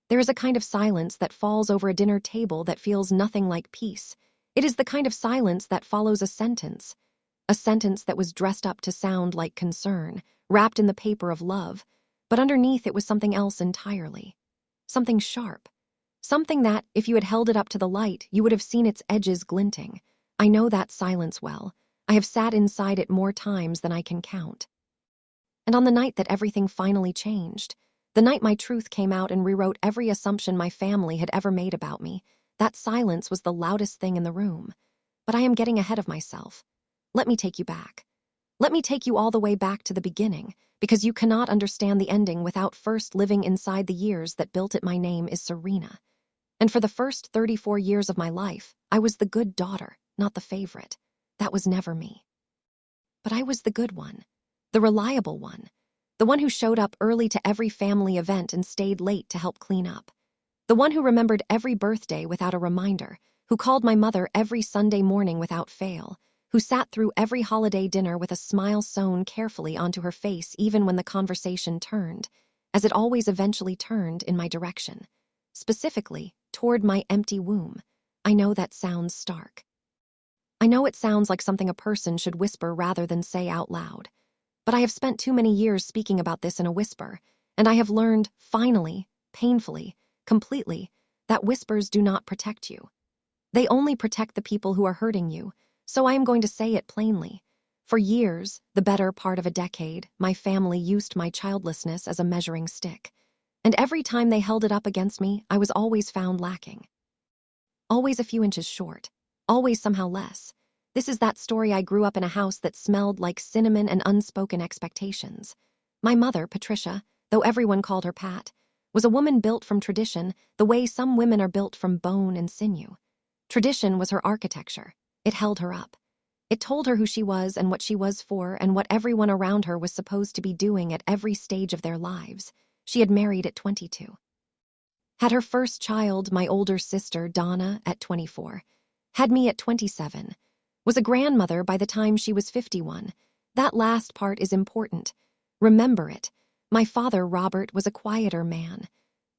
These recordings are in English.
There is a kind of silence that falls over a dinner table that feels nothing like peace. It is the kind of silence that follows a sentence that was dressed up to sound like concern, wrapped in the paper of love, but underneath it was something else entirely. Something sharp. Something that, if you had held it up to the light, you would have seen its edges glinting. I know that silence well. I have sat inside it more times than I can count. And on the night that everything finally changed, the night my truth came out and rewrote every assumption my family had ever made about me, that silence was the loudest thing in the room. But I am getting ahead of myself. Let me take you back. Let me take you all the way back to the beginning, because you cannot understand the ending without first living inside the years that built it. My name is Serena. And for the first 34 years of my life, I was the good daughter, not the favorite. That was never me. But I was the good one, the reliable one, the one who showed up early to every family event and stayed late to help clean up, the one who remembered every birthday without a reminder, who called my mother every Sunday morning without fail, who sat through every holiday dinner with a smile sewn carefully onto her face even when the conversation turned, as it always eventually turned in my direction, specifically toward my empty womb. I know that sounds stark. I know it sounds like something a person should whisper rather than say out loud. But I have spent too many years speaking about this in a whisper, and I have learned, finally, painfully, completely, that whispers do not protect you. They only protect the people who are hurting you, so I am going to say it plainly. For years, the better part of a decade, my family used my childlessness as a measuring stick. And every time they held it up against me, I was always found lacking. Always a few inches short. Always somehow less. This is that story. I grew up in a house that smelled like cinnamon and unspoken expectations. My mother, Patricia, though everyone called her Pat, was a woman built from tradition, the way some women are built from bone and sinew. Tradition was her architecture. It held her up. It told her who she was and what she was for and what everyone around her was supposed to be doing at every stage of their lives. She had married at 22. Had her first child, my older sister, Donna, at 24. Had me at 27. Was a grandmother by the time she was 51. That last part is important. Remember it. My father, Robert, was a quieter man.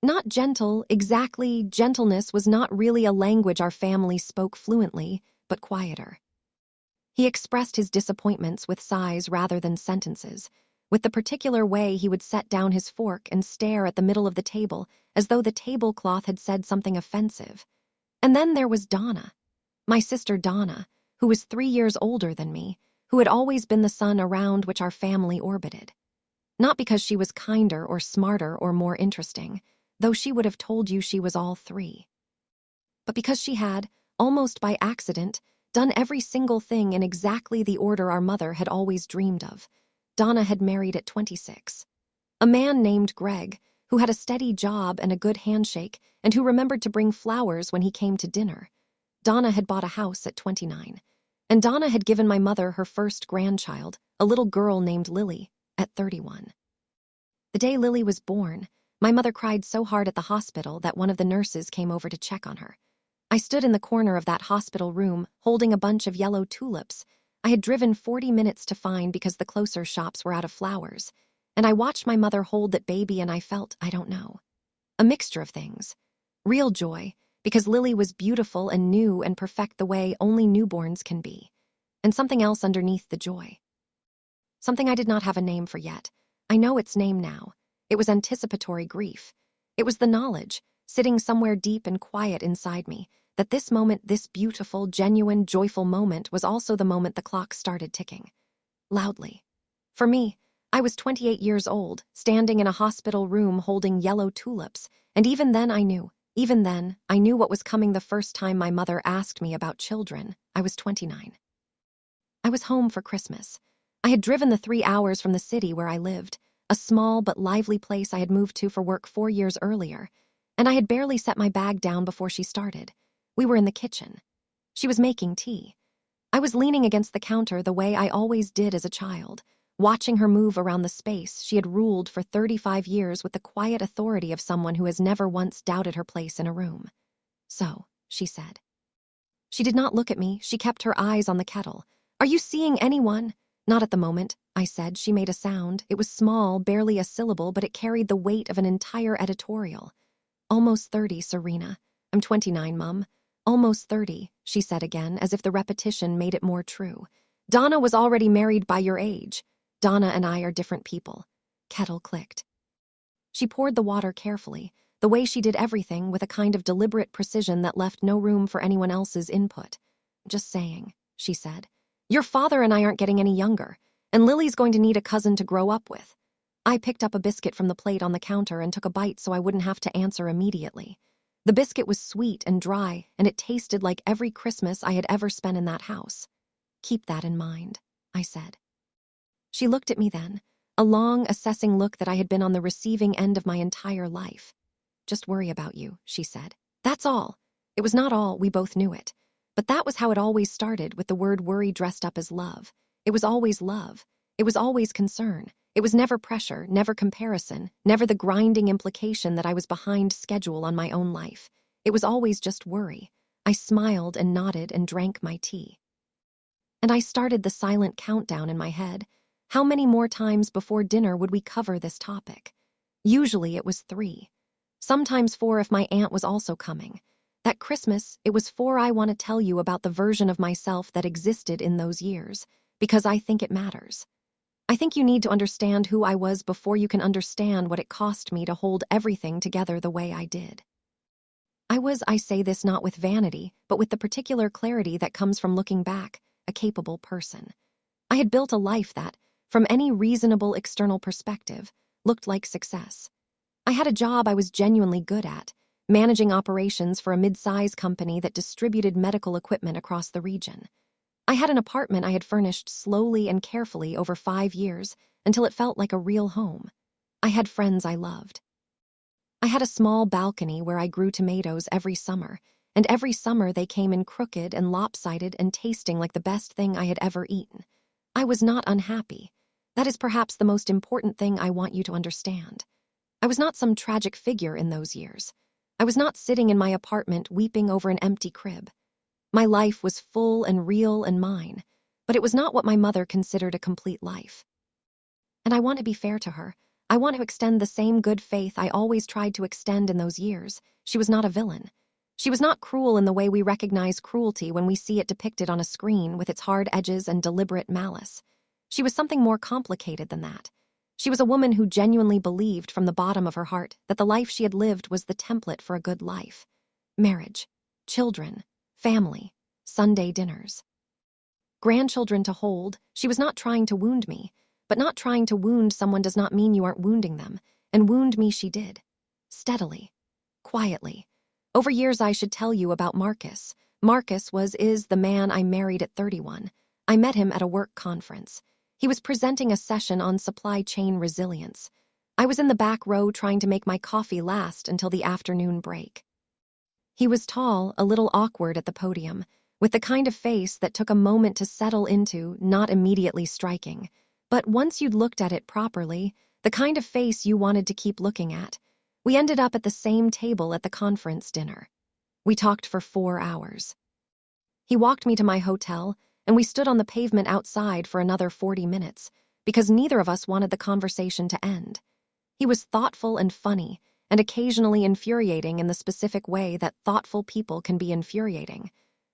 Not gentle, exactly. Gentleness was not really a language our family spoke fluently, but quieter. He expressed his disappointments with sighs rather than sentences, with the particular way he would set down his fork and stare at the middle of the table as though the tablecloth had said something offensive. And then there was Donna. My sister Donna, who was 3 years older than me, who had always been the sun around which our family orbited. Not because she was kinder or smarter or more interesting, though she would have told you she was all three. But because she had, almost by accident, done every single thing in exactly the order our mother had always dreamed of. Donna had married at 26. A man named Greg, who had a steady job and a good handshake, and who remembered to bring flowers when he came to dinner. Donna had bought a house at 29, and Donna had given my mother her first grandchild, a little girl named Lily, at 31. The day Lily was born, my mother cried so hard at the hospital that one of the nurses came over to check on her. I stood in the corner of that hospital room, holding a bunch of yellow tulips I had driven 40 minutes to find because the closer shops were out of flowers, and I watched my mother hold that baby and I felt, I don't know, a mixture of things. Real joy, because Lily was beautiful and new and perfect the way only newborns can be, and something else underneath the joy. Something I did not have a name for yet. I know its name now. It was anticipatory grief. It was the knowledge, sitting somewhere deep and quiet inside me, that this moment, this beautiful, genuine, joyful moment was also the moment the clock started ticking. Loudly. For me, I was 28 years old, standing in a hospital room holding yellow tulips, and even then I knew what was coming the first time my mother asked me about children. I was 29. I was home for Christmas. I had driven the 3 hours from the city where I lived, a small but lively place I had moved to for work 4 years earlier, and I had barely set my bag down before she started. We were in the kitchen. She was making tea. I was leaning against the counter the way I always did as a child, watching her move around the space she had ruled for 35 years with the quiet authority of someone who has never once doubted her place in a room. So, she said. She did not look at me. She kept her eyes on the kettle. Are you seeing anyone? Not at the moment, I said. She made a sound. It was small, barely a syllable, but it carried the weight of an entire editorial. Almost 30, Serena. I'm 29, Mum. Almost 30, she said again, as if the repetition made it more true. Donna was already married by your age. Donna and I are different people. Kettle clicked. She poured the water carefully, the way she did everything with a kind of deliberate precision that left no room for anyone else's input. Just saying, she said. Your father and I aren't getting any younger, and Lily's going to need a cousin to grow up with. I picked up a biscuit from the plate on the counter and took a bite so I wouldn't have to answer immediately. The biscuit was sweet and dry, and it tasted like every Christmas I had ever spent in that house. Keep that in mind, I said. She looked at me then, a long, assessing look that I had been on the receiving end of my entire life. Just worry about you, she said. That's all. It was not all, we both knew it. But that was how it always started, with the word worry dressed up as love. It was always love. It was always concern. It was never pressure, never comparison, never the grinding implication that I was behind schedule on my own life. It was always just worry. I smiled and nodded and drank my tea. And I started the silent countdown in my head. How many more times before dinner would we cover this topic? Usually it was 3. Sometimes 4 if my aunt was also coming. That Christmas, it was 4. I want to tell you about the version of myself that existed in those years, because I think it matters. I think you need to understand who I was before you can understand what it cost me to hold everything together the way I did. I say this not with vanity, but with the particular clarity that comes from looking back, a capable person. I had built a life that, from any reasonable external perspective, looked like success. I had a job I was genuinely good at, managing operations for a mid-size company that distributed medical equipment across the region. I had an apartment I had furnished slowly and carefully over 5 years until it felt like a real home. I had friends I loved. I had a small balcony where I grew tomatoes every summer, and every summer they came in crooked and lopsided and tasting like the best thing I had ever eaten. I was not unhappy. That is perhaps the most important thing I want you to understand. I was not some tragic figure in those years. I was not sitting in my apartment weeping over an empty crib. My life was full and real and mine, but it was not what my mother considered a complete life. And I want to be fair to her. I want to extend the same good faith I always tried to extend in those years. She was not a villain. She was not cruel in the way we recognize cruelty when we see it depicted on a screen with its hard edges and deliberate malice. She was something more complicated than that. She was a woman who genuinely believed from the bottom of her heart that the life she had lived was the template for a good life. Marriage, children, family, Sunday dinners. Grandchildren to hold. She was not trying to wound me, but not trying to wound someone does not mean you aren't wounding them, and wound me she did. Steadily. Quietly. Over years I should tell you about Marcus. Marcus is the man I married at 31. I met him at a work conference. He was presenting a session on supply chain resilience. I was in the back row trying to make my coffee last until the afternoon break. He was tall, a little awkward at the podium, with the kind of face that took a moment to settle into, not immediately striking. But once you'd looked at it properly, the kind of face you wanted to keep looking at. We ended up at the same table at the conference dinner. We talked for 4 hours. He walked me to my hotel, and we stood on the pavement outside for another 40 minutes, because neither of us wanted the conversation to end. He was thoughtful and funny, and occasionally infuriating in the specific way that thoughtful people can be infuriating,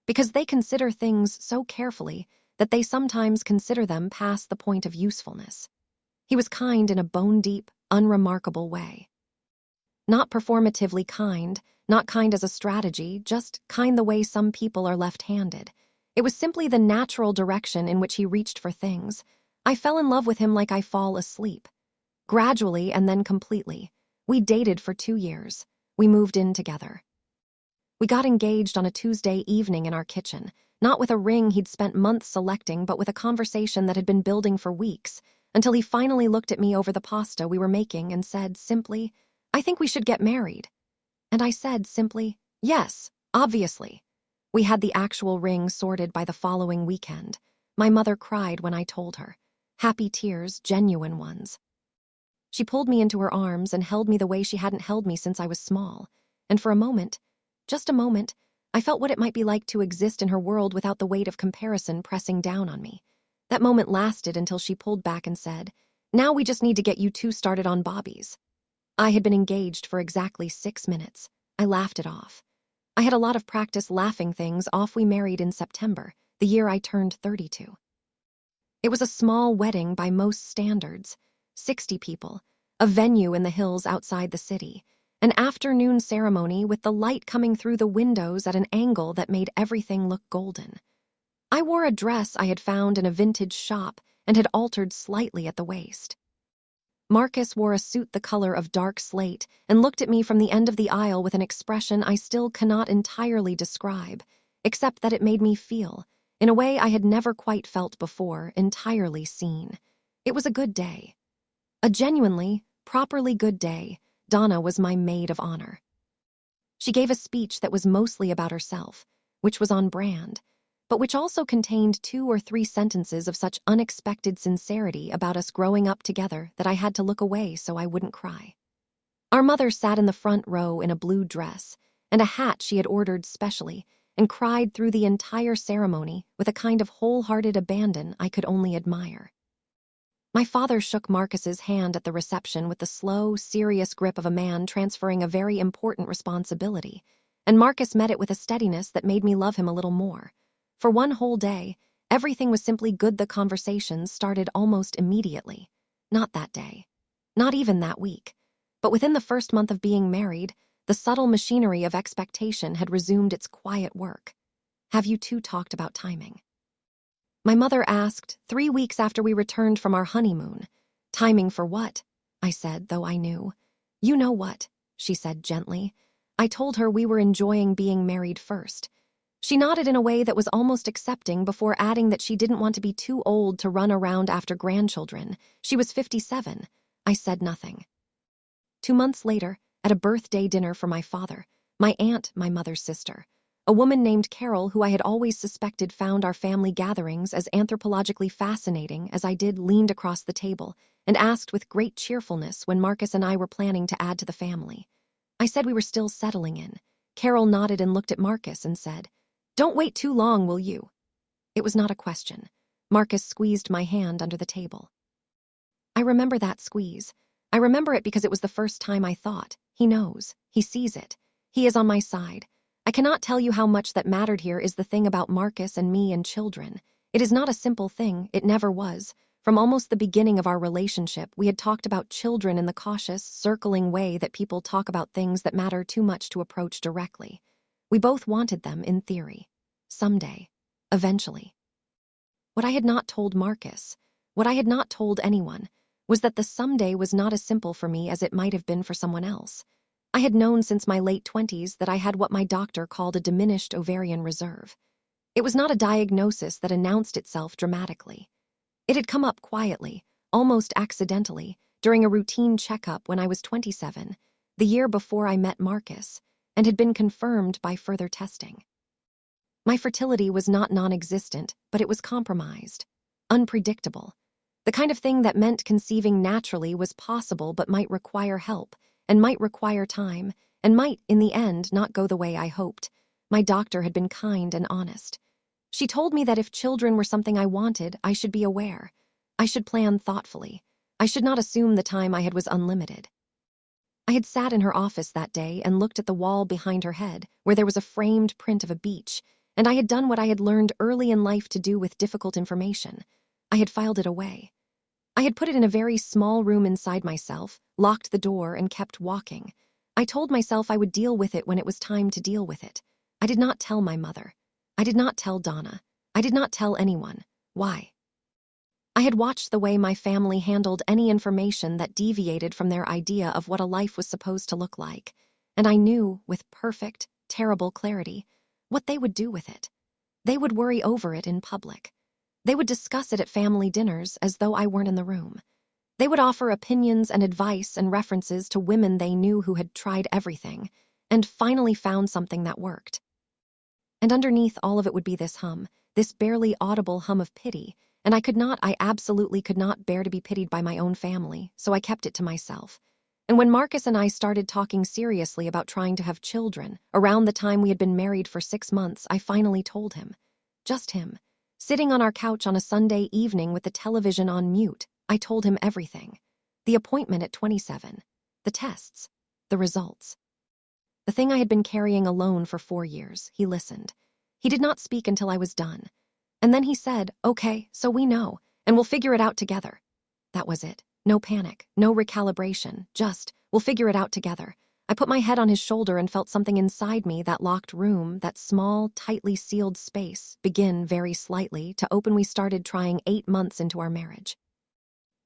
because they consider things so carefully that they sometimes consider them past the point of usefulness. He was kind in a bone-deep, unremarkable way. Not performatively kind, not kind as a strategy, just kind the way some people are left-handed. It was simply the natural direction in which he reached for things. I fell in love with him like I fall asleep. Gradually and then completely. We dated for 2 years. We moved in together. We got engaged on a Tuesday evening in our kitchen, not with a ring he'd spent months selecting, but with a conversation that had been building for weeks, until he finally looked at me over the pasta we were making and said simply, "I think we should get married." And I said simply, "Yes, obviously." We had the actual ring sorted by the following weekend. My mother cried when I told her. Happy tears, genuine ones. She pulled me into her arms and held me the way she hadn't held me since I was small. And for a moment, just a moment, I felt what it might be like to exist in her world without the weight of comparison pressing down on me. That moment lasted until she pulled back and said, "Now we just need to get you two started on Bobby's." I had been engaged for exactly 6 minutes. I laughed it off. I had a lot of practice laughing things off. We married in September, the year I turned 32. It was a small wedding by most standards, 60 people, a venue in the hills outside the city, an afternoon ceremony with the light coming through the windows at an angle that made everything look golden. I wore a dress I had found in a vintage shop and had altered slightly at the waist. Marcus wore a suit the color of dark slate and looked at me from the end of the aisle with an expression I still cannot entirely describe, except that it made me feel, in a way I had never quite felt before, entirely seen. It was a good day. A genuinely, properly good day. Donna was my maid of honor. She gave a speech that was mostly about herself, which was on brand, but which also contained 2 or 3 sentences of such unexpected sincerity about us growing up together that I had to look away so I wouldn't cry. Our mother sat in the front row in a blue dress and a hat she had ordered specially and cried through the entire ceremony with a kind of wholehearted abandon I could only admire. My father shook Marcus's hand at the reception with the slow, serious grip of a man transferring a very important responsibility, and Marcus met it with a steadiness that made me love him a little more. For one whole day, everything was simply good. The conversations started almost immediately. Not that day. Not even that week. But within the first month of being married, the subtle machinery of expectation had resumed its quiet work. Have you two talked about timing? My mother asked, 3 weeks after we returned from our honeymoon. Timing for what? I said, though I knew. You know what, she said gently. I told her we were enjoying being married first. She nodded in a way that was almost accepting before adding that she didn't want to be too old to run around after grandchildren. She was 57. I said nothing. 2 months later, at a birthday dinner for my father, my aunt, my mother's sister, a woman named Carol, who I had always suspected found our family gatherings as anthropologically fascinating as I did, leaned across the table and asked with great cheerfulness when Marcus and I were planning to add to the family. I said we were still settling in. Carol nodded and looked at Marcus and said, "Don't wait too long, will you?" It was not a question. Marcus squeezed my hand under the table. I remember that squeeze. I remember it because it was the first time I thought, he knows, he sees it. He is on my side. I cannot tell you how much that mattered. Here is the thing about Marcus and me and children. It is not a simple thing, it never was. From almost the beginning of our relationship, we had talked about children in the cautious, circling way that people talk about things that matter too much to approach directly. We both wanted them, in theory. Someday. Eventually. What I had not told Marcus, what I had not told anyone, was that the someday was not as simple for me as it might have been for someone else. I had known since my late 20s that I had what my doctor called a diminished ovarian reserve. It was not a diagnosis that announced itself dramatically. It had come up quietly, almost accidentally, during a routine checkup when I was 27, the year before I met Marcus, and had been confirmed by further testing. My fertility was not non-existent, but it was compromised, unpredictable. The kind of thing that meant conceiving naturally was possible but might require help, and might require time, and might, in the end, not go the way I hoped. My doctor had been kind and honest. She told me that if children were something I wanted, I should be aware. I should plan thoughtfully. I should not assume the time I had was unlimited. I had sat in her office that day and looked at the wall behind her head, where there was a framed print of a beach, and I had done what I had learned early in life to do with difficult information. I had filed it away. I had put it in a very small room inside myself, locked the door, and kept walking. I told myself I would deal with it when it was time to deal with it. I did not tell my mother. I did not tell Donna. I did not tell anyone. Why? I had watched the way my family handled any information that deviated from their idea of what a life was supposed to look like, and I knew, with perfect, terrible clarity, what they would do with it. They would worry over it in public. They would discuss it at family dinners as though I weren't in the room. They would offer opinions and advice and references to women they knew who had tried everything and finally found something that worked. And underneath all of it would be this hum, this barely audible hum of pity, and I absolutely could not bear to be pitied by my own family, so I kept it to myself. And when Marcus and I started talking seriously about trying to have children, around the time we had been married for 6 months, I finally told him. Just him. Sitting on our couch on a Sunday evening with the television on mute, I told him everything. The appointment at 27. The tests. The results. The thing I had been carrying alone for 4 years. He listened. He did not speak until I was done. And then he said, "Okay, so we know, and we'll figure it out together." That was it. No panic, no recalibration, just, we'll figure it out together. I put my head on his shoulder and felt something inside me, that locked room, that small, tightly sealed space, begin very slightly to open. We started trying 8 months into our marriage.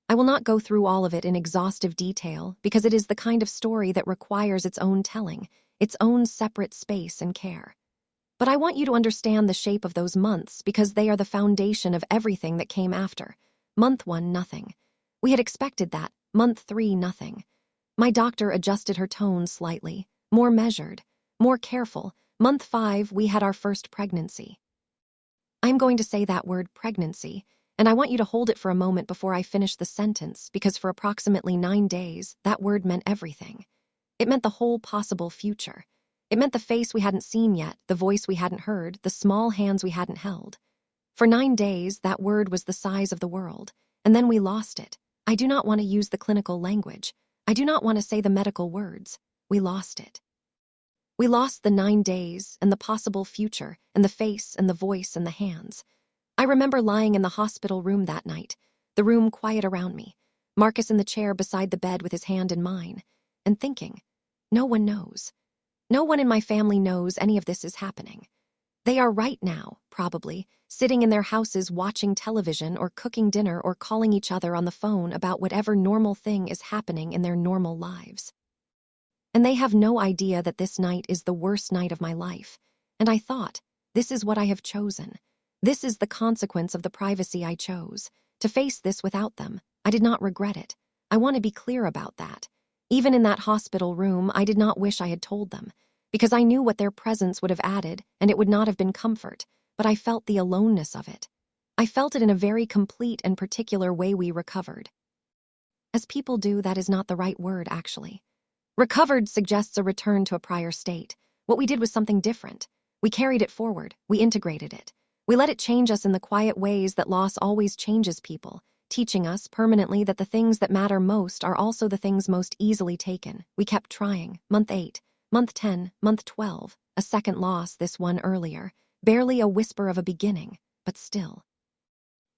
I will not go through all of it in exhaustive detail because it is the kind of story that requires its own telling, its own separate space and care. But I want you to understand the shape of those months because they are the foundation of everything that came after. Month 1, nothing. We had expected that. Month 3, nothing. My doctor adjusted her tone slightly, more measured, more careful. Month 5, we had our first pregnancy. I'm going to say that word, pregnancy, and I want you to hold it for a moment before I finish the sentence because for approximately 9 days, that word meant everything. It meant the whole possible future. It meant the face we hadn't seen yet, the voice we hadn't heard, the small hands we hadn't held. For 9 days, that word was the size of the world, and then we lost it. I do not want to use the clinical language. I do not want to say the medical words. We lost it. We lost the 9 days and the possible future and the face and the voice and the hands. I remember lying in the hospital room that night, the room quiet around me, Marcus in the chair beside the bed with his hand in mine, and thinking, no one knows. No one in my family knows any of this is happening. They are right now, probably, sitting in their houses watching television or cooking dinner or calling each other on the phone about whatever normal thing is happening in their normal lives. And they have no idea that this night is the worst night of my life. And I thought, this is what I have chosen. This is the consequence of the privacy I chose. To face this without them, I did not regret it. I want to be clear about that. Even in that hospital room, I did not wish I had told them, because I knew what their presence would have added, and it would not have been comfort, but I felt the aloneness of it. I felt it in a very complete and particular way. We recovered. As people do, that is not the right word, actually. Recovered suggests a return to a prior state. What we did was something different. We carried it forward. We integrated it. We let it change us in the quiet ways that loss always changes people, teaching us permanently that the things that matter most are also the things most easily taken. We kept trying. Month 8, month 10, month 12, a second loss, this one earlier, barely a whisper of a beginning, but still.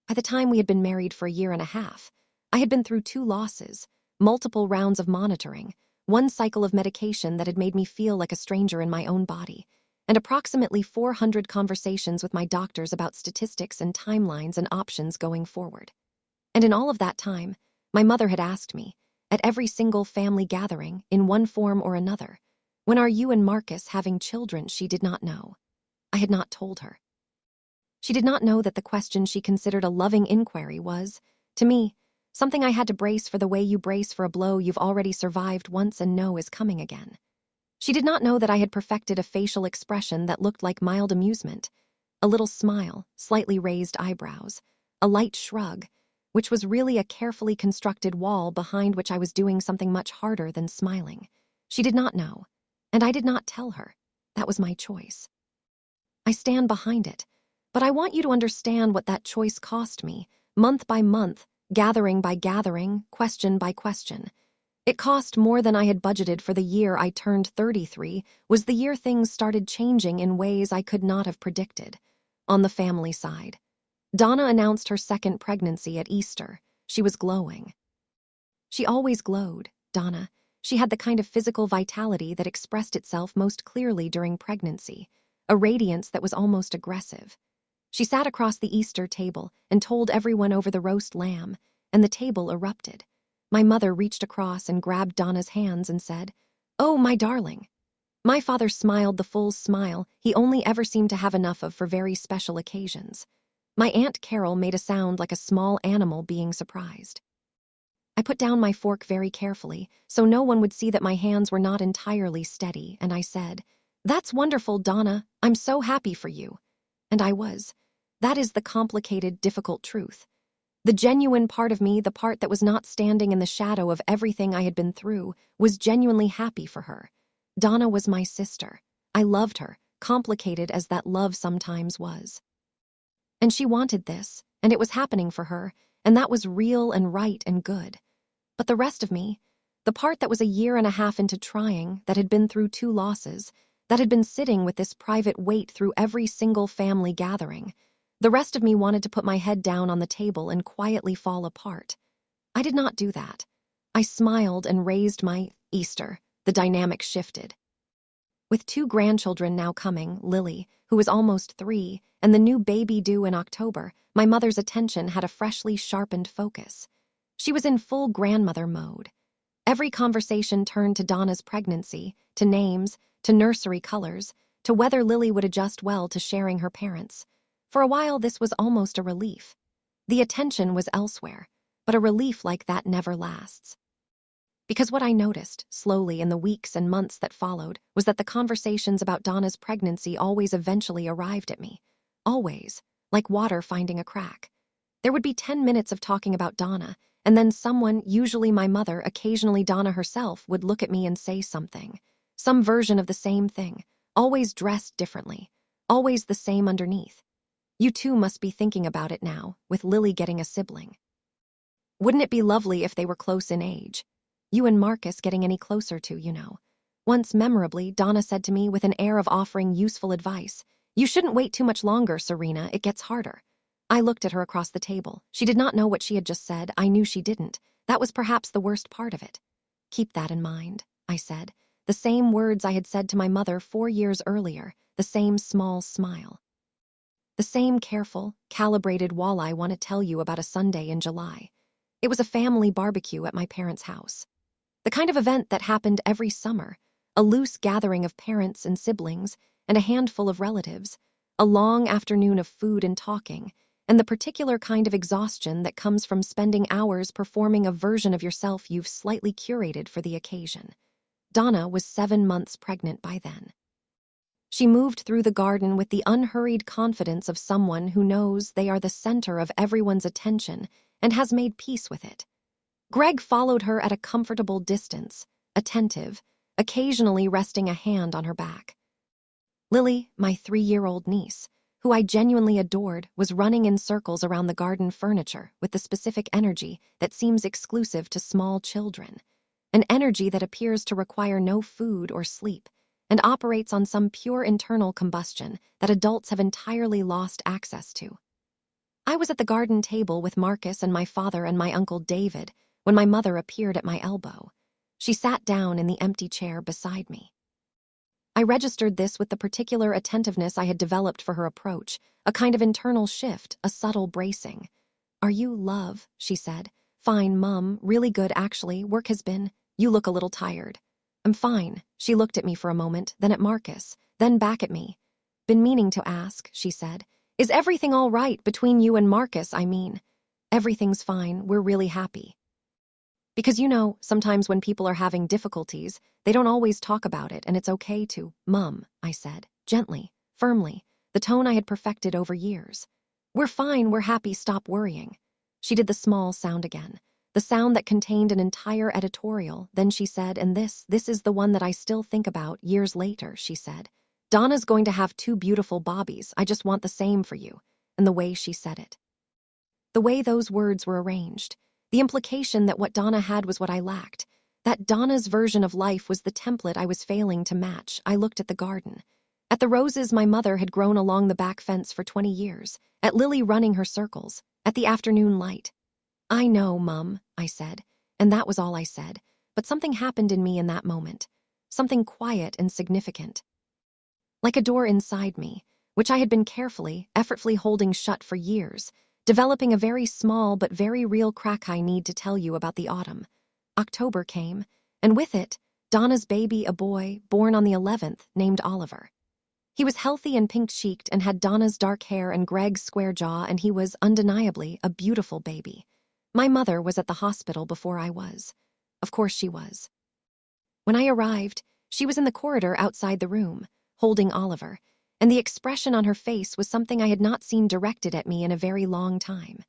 By the time we had been married for a year and a half, I had been through 2 losses, multiple rounds of monitoring, 1 cycle of medication that had made me feel like a stranger in my own body, and approximately 400 conversations with my doctors about statistics and timelines and options going forward. And in all of that time, my mother had asked me, at every single family gathering, in one form or another, "When are you and Marcus having children?" She did not know. I had not told her. She did not know that the question she considered a loving inquiry was, to me, something I had to brace for the way you brace for a blow you've already survived once and know is coming again. She did not know that I had perfected a facial expression that looked like mild amusement, a little smile, slightly raised eyebrows, a light shrug, which was really a carefully constructed wall behind which I was doing something much harder than smiling. She did not know, and I did not tell her. That was my choice. I stand behind it, but I want you to understand what that choice cost me, month by month, gathering by gathering, question by question. It cost more than I had budgeted for. The year I turned 33 was the year things started changing in ways I could not have predicted. On the family side, Donna announced her second pregnancy at Easter. She was glowing. She always glowed, Donna. She had the kind of physical vitality that expressed itself most clearly during pregnancy, a radiance that was almost aggressive. She sat across the Easter table and told everyone over the roast lamb, and the table erupted. My mother reached across and grabbed Donna's hands and said, "Oh, my darling." My father smiled the full smile he only ever seemed to have enough of for very special occasions. My Aunt Carol made a sound like a small animal being surprised. I put down my fork very carefully so no one would see that my hands were not entirely steady, and I said, "That's wonderful, Donna. I'm so happy for you." And I was. That is the complicated, difficult truth. The genuine part of me, the part that was not standing in the shadow of everything I had been through, was genuinely happy for her. Donna was my sister. I loved her, complicated as that love sometimes was. And she wanted this, and it was happening for her, and that was real and right and good. But the rest of me, The part that was a year and a half into trying, that had been through 2 losses, that had been sitting with this private weight through every single family gathering. The rest of me wanted to put my head down on the table and quietly fall apart. I did not do that. I smiled and raised my Easter. The dynamic shifted. With 2 grandchildren now coming, Lily, who was almost 3, and the new baby due in October, my mother's attention had a freshly sharpened focus. She was in full grandmother mode. Every conversation turned to Donna's pregnancy, to names, to nursery colors, to whether Lily would adjust well to sharing her parents. For a while, this was almost a relief. The attention was elsewhere, but a relief like that never lasts. Because what I noticed, slowly in the weeks and months that followed, was that the conversations about Donna's pregnancy always eventually arrived at me. Always, like water finding a crack. There would be 10 minutes of talking about Donna, and then someone, usually my mother, occasionally Donna herself, would look at me and say something. Some version of the same thing, always dressed differently, always the same underneath. You too must be thinking about it now, with Lily getting a sibling. Wouldn't it be lovely if they were close in age? You and Marcus getting any closer to, you know. Once memorably, Donna said to me with an air of offering useful advice, "You shouldn't wait too much longer, Serena, it gets harder." I looked at her across the table. She did not know what she had just said. I knew she didn't. That was perhaps the worst part of it. "Keep that in mind," I said. The same words I had said to my mother 4 years earlier, the same small smile. The same careful, calibrated walleye want to tell you about a Sunday in July. It was a family barbecue at my parents' house. The kind of event that happened every summer, a loose gathering of parents and siblings and a handful of relatives, a long afternoon of food and talking, and the particular kind of exhaustion that comes from spending hours performing a version of yourself you've slightly curated for the occasion. Donna was 7 months pregnant by then. She moved through the garden with the unhurried confidence of someone who knows they are the center of everyone's attention and has made peace with it. Greg followed her at a comfortable distance, attentive, occasionally resting a hand on her back. Lily, my 3-year-old niece, who I genuinely adored, was running in circles around the garden furniture with the specific energy that seems exclusive to small children, an energy that appears to require no food or sleep and operates on some pure internal combustion that adults have entirely lost access to. I was at the garden table with Marcus and my father and my uncle David when my mother appeared at my elbow. She sat down in the empty chair beside me. I registered this with the particular attentiveness I had developed for her approach, a kind of internal shift, a subtle bracing. "Are you, love?" she said. "Fine, Mum. Really good, actually. Work has been. You look a little tired." "I'm fine." She looked at me for a moment, then at Marcus, then back at me. "Been meaning to ask," she said. "Is everything all right between you and Marcus, I mean?" "Everything's fine. We're really happy." Because sometimes when people are having difficulties, they don't always talk about it, and it's okay to, "Mum," I said, gently, firmly, the tone I had perfected over years. "We're fine, we're happy, stop worrying." She did the small sound again, the sound that contained an entire editorial. Then she said, and this is the one that I still think about years later, she said. "Donna's going to have 2 beautiful bobbies. I just want the same for you." And the way she said it. The way those words were arranged. The implication that what Donna had was what I lacked. That Donna's version of life was the template I was failing to match. I looked at the garden. At the roses my mother had grown along the back fence for 20 years. At Lily running her circles. At the afternoon light. "I know, Mum," I said. And that was all I said. But something happened in me in that moment. Something quiet and significant. Like a door inside me, which I had been carefully, effortfully holding shut for years, developing a very small but very real crack. I need to tell you about the autumn. October came, and with it, Donna's baby, a boy, born on the 11th, named Oliver. He was healthy and pink-cheeked and had Donna's dark hair and Greg's square jaw, and he was, undeniably, a beautiful baby. My mother was at the hospital before I was. Of course she was. When I arrived, she was in the corridor outside the room, holding Oliver, and the expression on her face was something I had not seen directed at me in a very long time.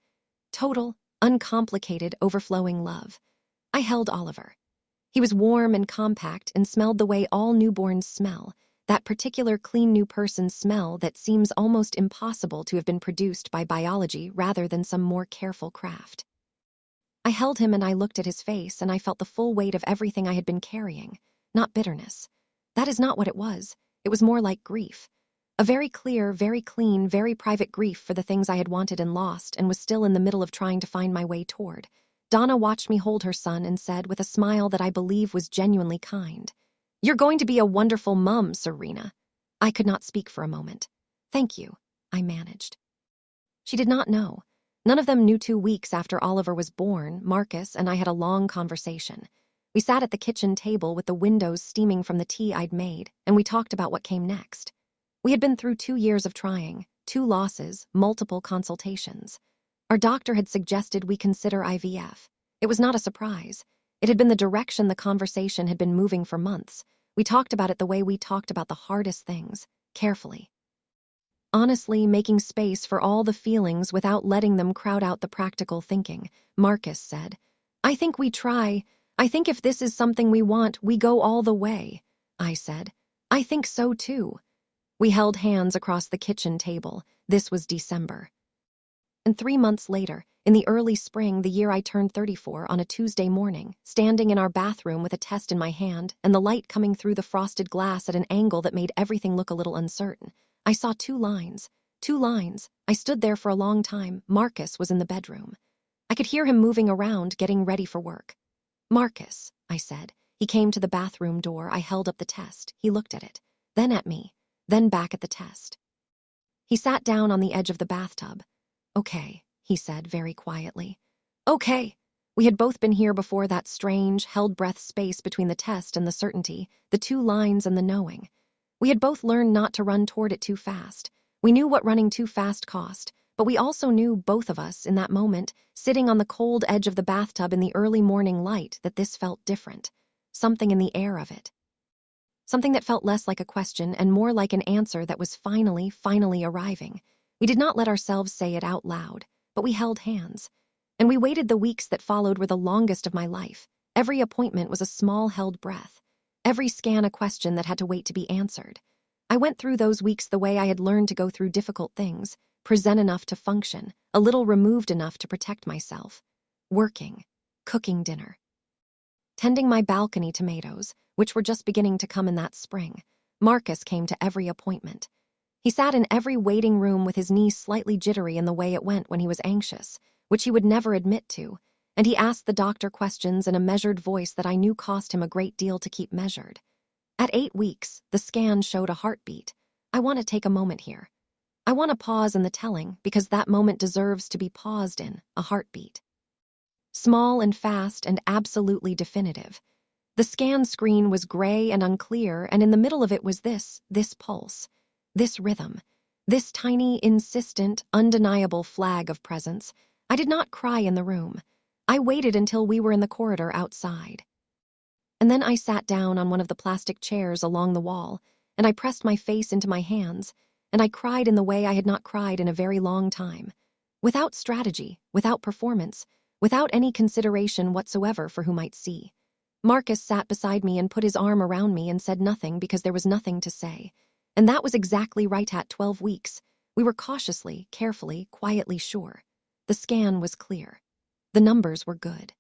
Total, uncomplicated, overflowing love. I held Oliver. He was warm and compact and smelled the way all newborns smell, that particular clean new person smell that seems almost impossible to have been produced by biology rather than some more careful craft. I held him and I looked at his face and I felt the full weight of everything I had been carrying, not bitterness. That is not what it was. It was more like grief. A very clear, very clean, very private grief for the things I had wanted and lost and was still in the middle of trying to find my way toward. Donna watched me hold her son and said with a smile that I believe was genuinely kind, "You're going to be a wonderful mum, Serena." I could not speak for a moment. "Thank you," I managed. She did not know. None of them knew 2 weeks after Oliver was born, Marcus and I had a long conversation. We sat at the kitchen table with the windows steaming from the tea I'd made, and we talked about what came next. We had been through 2 years of trying, 2 losses, multiple consultations. Our doctor had suggested we consider IVF. It was not a surprise. It had been the direction the conversation had been moving for months. We talked about it the way we talked about the hardest things, carefully. Honestly, making space for all the feelings without letting them crowd out the practical thinking. Marcus said, "I think we try. I think if this is something we want, we go all the way." I said, "I think so too." We held hands across the kitchen table. This was December. And 3 months later, in the early spring, the year I turned 34, on a Tuesday morning, standing in our bathroom with a test in my hand and the light coming through the frosted glass at an angle that made everything look a little uncertain, I saw 2 lines. 2 lines. I stood there for a long time. Marcus was in the bedroom. I could hear him moving around, getting ready for work. "Marcus," I said. He came to the bathroom door. I held up the test. He looked at it, then at me, then back at the test. He sat down on the edge of the bathtub. "Okay," he said very quietly. "Okay." We had both been here before, that strange, held-breath space between the test and the certainty, the 2 lines and the knowing. We had both learned not to run toward it too fast. We knew what running too fast cost, but we also knew, both of us, in that moment, sitting on the cold edge of the bathtub in the early morning light, that this felt different. Something in the air of it. Something that felt less like a question and more like an answer that was finally arriving. We did not let ourselves say it out loud, but we held hands. And we waited. The weeks that followed were the longest of my life. Every appointment was a small held breath. Every scan a question that had to wait to be answered. I went through those weeks the way I had learned to go through difficult things, present enough to function, a little removed enough to protect myself. Working, cooking dinner. Tending my balcony tomatoes, which were just beginning to come in that spring. Marcus came to every appointment. He sat in every waiting room with his knees slightly jittery in the way it went when he was anxious, which he would never admit to, and he asked the doctor questions in a measured voice that I knew cost him a great deal to keep measured. At 8 weeks, the scan showed a heartbeat. I want to take a moment here. I want to pause in the telling, because that moment deserves to be paused in, a heartbeat. Small and fast and absolutely definitive. The scan screen was gray and unclear, and in the middle of it was this pulse, this rhythm, this tiny, insistent, undeniable flag of presence. I did not cry in the room. I waited until we were in the corridor outside. And then I sat down on one of the plastic chairs along the wall, and I pressed my face into my hands, and I cried in the way I had not cried in a very long time. Without strategy, without performance, without any consideration whatsoever for who might see. Marcus sat beside me and put his arm around me and said nothing because there was nothing to say. And that was exactly right. At 12 weeks, we were cautiously, carefully, quietly sure. The scan was clear. The numbers were good.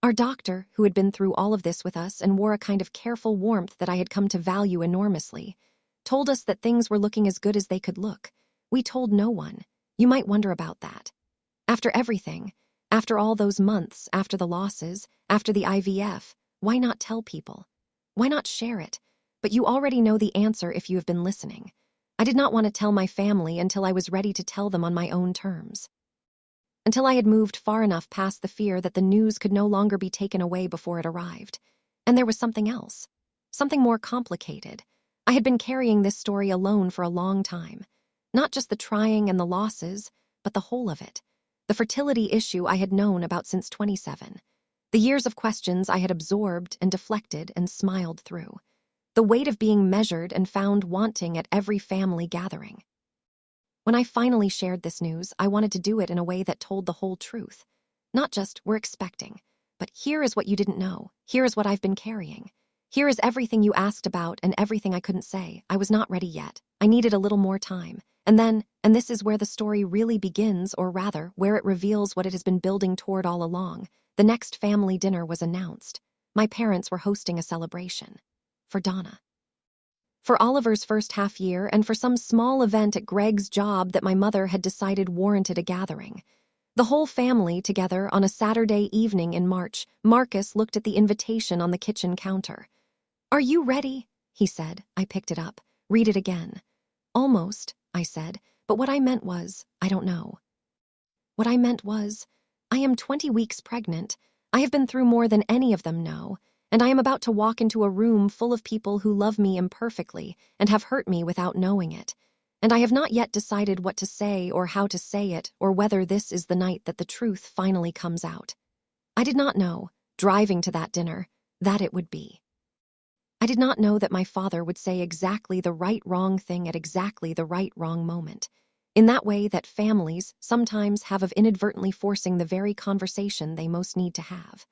Our doctor, who had been through all of this with us and wore a kind of careful warmth that I had come to value enormously, told us that things were looking as good as they could look. We told no one. You might wonder about that. After everything, after all those months, after the losses, after the IVF, why not tell people? Why not share it? But you already know the answer if you have been listening. I did not want to tell my family until I was ready to tell them on my own terms. Until I had moved far enough past the fear that the news could no longer be taken away before it arrived. And there was something else. Something more complicated. I had been carrying this story alone for a long time. Not just the trying and the losses, but the whole of it. The fertility issue I had known about since 27. The years of questions I had absorbed and deflected and smiled through. The weight of being measured and found wanting at every family gathering. When I finally shared this news, I wanted to do it in a way that told the whole truth. Not just, we're expecting, but here is what you didn't know. Here is what I've been carrying. Here is everything you asked about and everything I couldn't say. I was not ready yet. I needed a little more time. And this is where the story really begins, or rather, where it reveals what it has been building toward all along. The next family dinner was announced. My parents were hosting a celebration. For Donna. For Oliver's first half year, and for some small event at Greg's job that my mother had decided warranted a gathering. The whole family together on a Saturday evening in March. Marcus looked at the invitation on the kitchen counter. "Are you ready?" he said. I picked it up. "Read it again." "Almost," I said, but what I meant was, I don't know. What I meant was, I am 20 weeks pregnant. I have been through more than any of them know, and I am about to walk into a room full of people who love me imperfectly and have hurt me without knowing it. And I have not yet decided what to say or how to say it, or whether this is the night that the truth finally comes out. I did not know, driving to that dinner, that it would be. I did not know that my father would say exactly the right wrong thing at exactly the right wrong moment, in that way that families sometimes have of inadvertently forcing the very conversation they most need to have.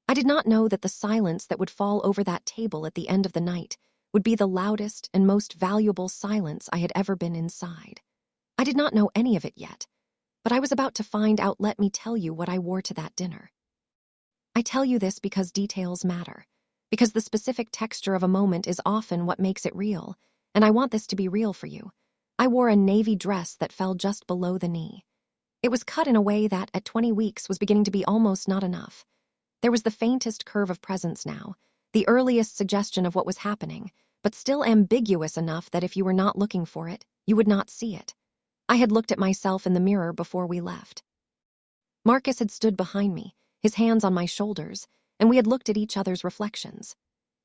I did not know that the silence that would fall over that table at the end of the night would be the loudest and most valuable silence I had ever been inside. I did not know any of it yet, but I was about to find out. Let me tell you what I wore to that dinner. I tell you this because details matter, because the specific texture of a moment is often what makes it real, and I want this to be real for you. I wore a navy dress that fell just below the knee. It was cut in a way that, at 20 weeks, was beginning to be almost not enough. There was the faintest curve of presence now, the earliest suggestion of what was happening, but still ambiguous enough that if you were not looking for it, you would not see it. I had looked at myself in the mirror before we left. Marcus had stood behind me, his hands on my shoulders, and we had looked at each other's reflections.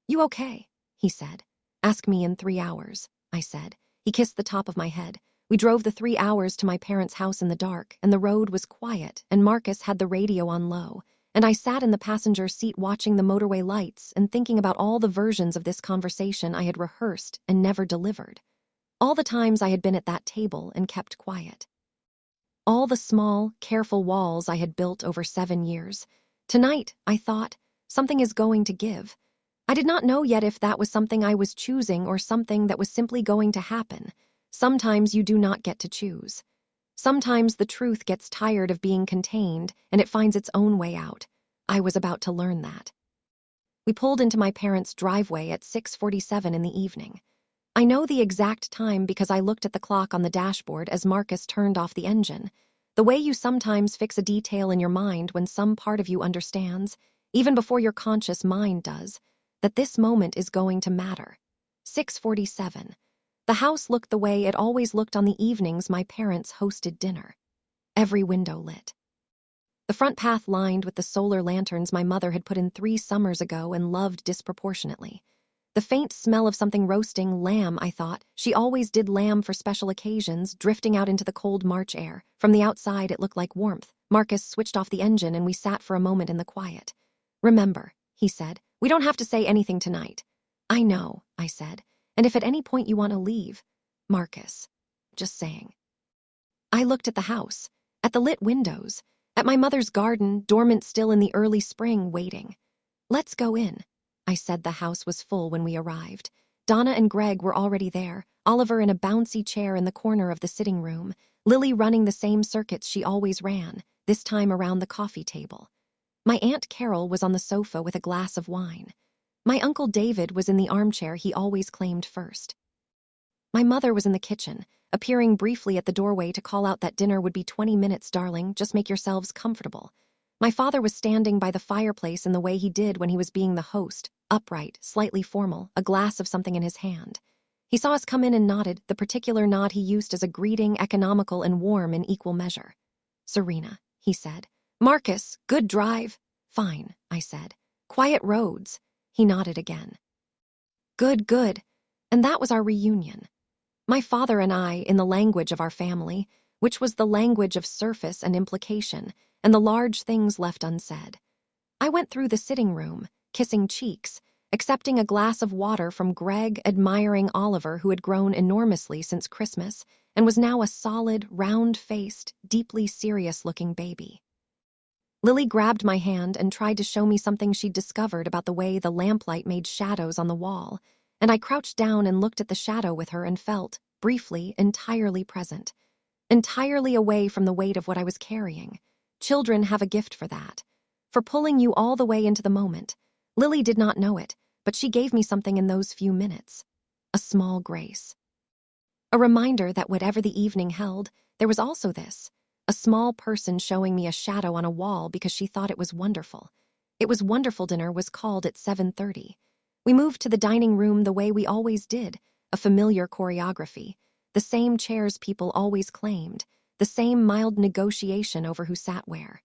"You okay?" he said. "Ask me in 3 hours," I said. He kissed the top of my head. We drove the 3 hours to my parents' house in the dark, and the road was quiet, and Marcus had the radio on low, and I sat in the passenger seat watching the motorway lights and thinking about all the versions of this conversation I had rehearsed and never delivered. All the times I had been at that table and kept quiet. All the small, careful walls I had built over 7 years. Tonight, I thought, something is going to give. I did not know yet if that was something I was choosing or something that was simply going to happen. Sometimes you do not get to choose. Sometimes the truth gets tired of being contained and it finds its own way out. I was about to learn that. We pulled into my parents' driveway at 6:47 in the evening. I know the exact time because I looked at the clock on the dashboard as Marcus turned off the engine. The way you sometimes fix a detail in your mind when some part of you understands, even before your conscious mind does, that this moment is going to matter. 6:47. The house looked the way it always looked on the evenings my parents hosted dinner. Every window lit. The front path lined with the solar lanterns my mother had put in 3 summers ago and loved disproportionately. The faint smell of something roasting lamb, I thought. She always did lamb for special occasions, drifting out into the cold March air. From the outside, it looked like warmth. Marcus switched off the engine and we sat for a moment in the quiet. "Remember," he said, "we don't have to say anything tonight." "I know," I said, "and if at any point you want to leave." "Marcus, just saying." I looked at the house, at the lit windows, at my mother's garden, dormant still in the early spring, waiting. "Let's go in." I said. The house was full when we arrived. Donna and Greg were already there, Oliver in a bouncy chair in the corner of the sitting room, Lily running the same circuits she always ran, this time around the coffee table. My Aunt Carol was on the sofa with a glass of wine. My Uncle David was in the armchair he always claimed first. My mother was in the kitchen, appearing briefly at the doorway to call out that dinner would be 20 minutes, darling, just make yourselves comfortable. My father was standing by the fireplace in the way he did when he was being the host, upright, slightly formal, a glass of something in his hand. He saw us come in and nodded, the particular nod he used as a greeting, economical and warm in equal measure. "Serena," he said. "Marcus, good drive." "Fine," I said. "Quiet roads." He nodded again. "Good, good." And that was our reunion. My father and I, in the language of our family, which was the language of surface and implication, and the large things left unsaid. I went through the sitting room, kissing cheeks, accepting a glass of water from Greg, admiring Oliver, who had grown enormously since Christmas and was now a solid, round-faced, deeply serious-looking baby. Lily grabbed my hand and tried to show me something she'd discovered about the way the lamplight made shadows on the wall, and I crouched down and looked at the shadow with her and felt, briefly, entirely present. Entirely away from the weight of what I was carrying. Children have a gift for that. For pulling you all the way into the moment. Lily did not know it, but she gave me something in those few minutes. A small grace. A reminder that whatever the evening held, there was also this. A small person showing me a shadow on a wall because she thought it was wonderful. It was wonderful. Dinner was called at 7:30. We moved to the dining room the way we always did, a familiar choreography. The same chairs people always claimed, the same mild negotiation over who sat where.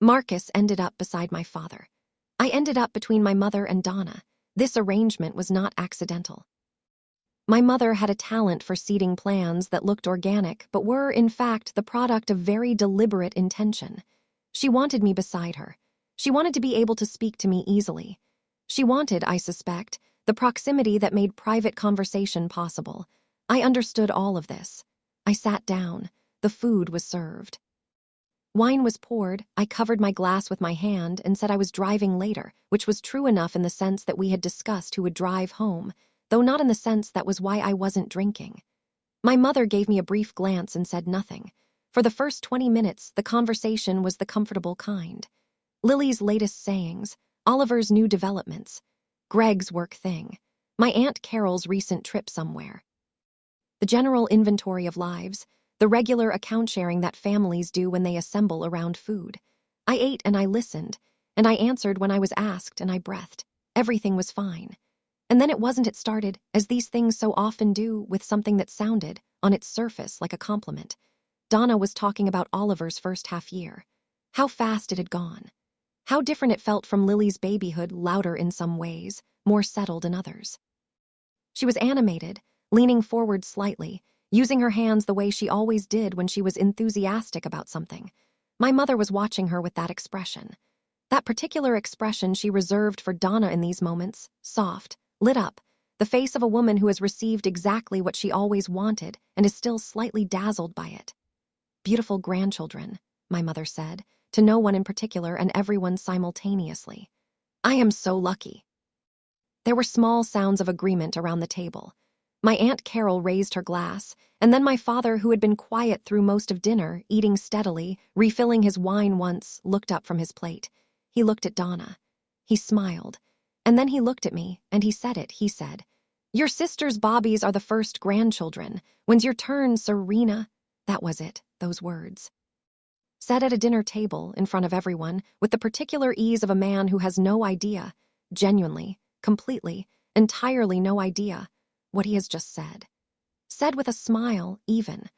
Marcus ended up beside my father. I ended up between my mother and Donna. This arrangement was not accidental. My mother had a talent for seating plans that looked organic but were, in fact, the product of very deliberate intention. She wanted me beside her. She wanted to be able to speak to me easily. She wanted, I suspect, the proximity that made private conversation possible. I understood all of this. I sat down. The food was served. Wine was poured. I covered my glass with my hand and said I was driving later, which was true enough in the sense that we had discussed who would drive home, though not in the sense that was why I wasn't drinking. My mother gave me a brief glance and said nothing. For the first 20 minutes, the conversation was the comfortable kind. Lily's latest sayings, Oliver's new developments, Greg's work thing, my Aunt Carol's recent trip somewhere. The general inventory of lives, the regular account sharing that families do when they assemble around food. I ate and I listened, and I answered when I was asked and I breathed. Everything was fine. And then it started, as these things so often do, with something that sounded, on its surface, like a compliment. Donna was talking about Oliver's first half year. How fast it had gone. How different it felt from Lily's babyhood, louder in some ways, more settled in others. She was animated, leaning forward slightly, using her hands the way she always did when she was enthusiastic about something. My mother was watching her with that expression. That particular expression she reserved for Donna in these moments, soft, lit up, the face of a woman who has received exactly what she always wanted and is still slightly dazzled by it. Beautiful grandchildren, my mother said, to no one in particular and everyone simultaneously. I am so lucky. There were small sounds of agreement around the table. My Aunt Carol raised her glass, and then my father, who had been quiet through most of dinner, eating steadily, refilling his wine once, looked up from his plate. He looked at Donna. He smiled. And then he looked at me, and he said it. He said, "Your sister's Bobbies are the first grandchildren. When's your turn, Serena?" That was it, those words. Said at a dinner table, in front of everyone, with the particular ease of a man who has no idea, genuinely, completely, entirely no idea, what he has just said. Said with a smile, even.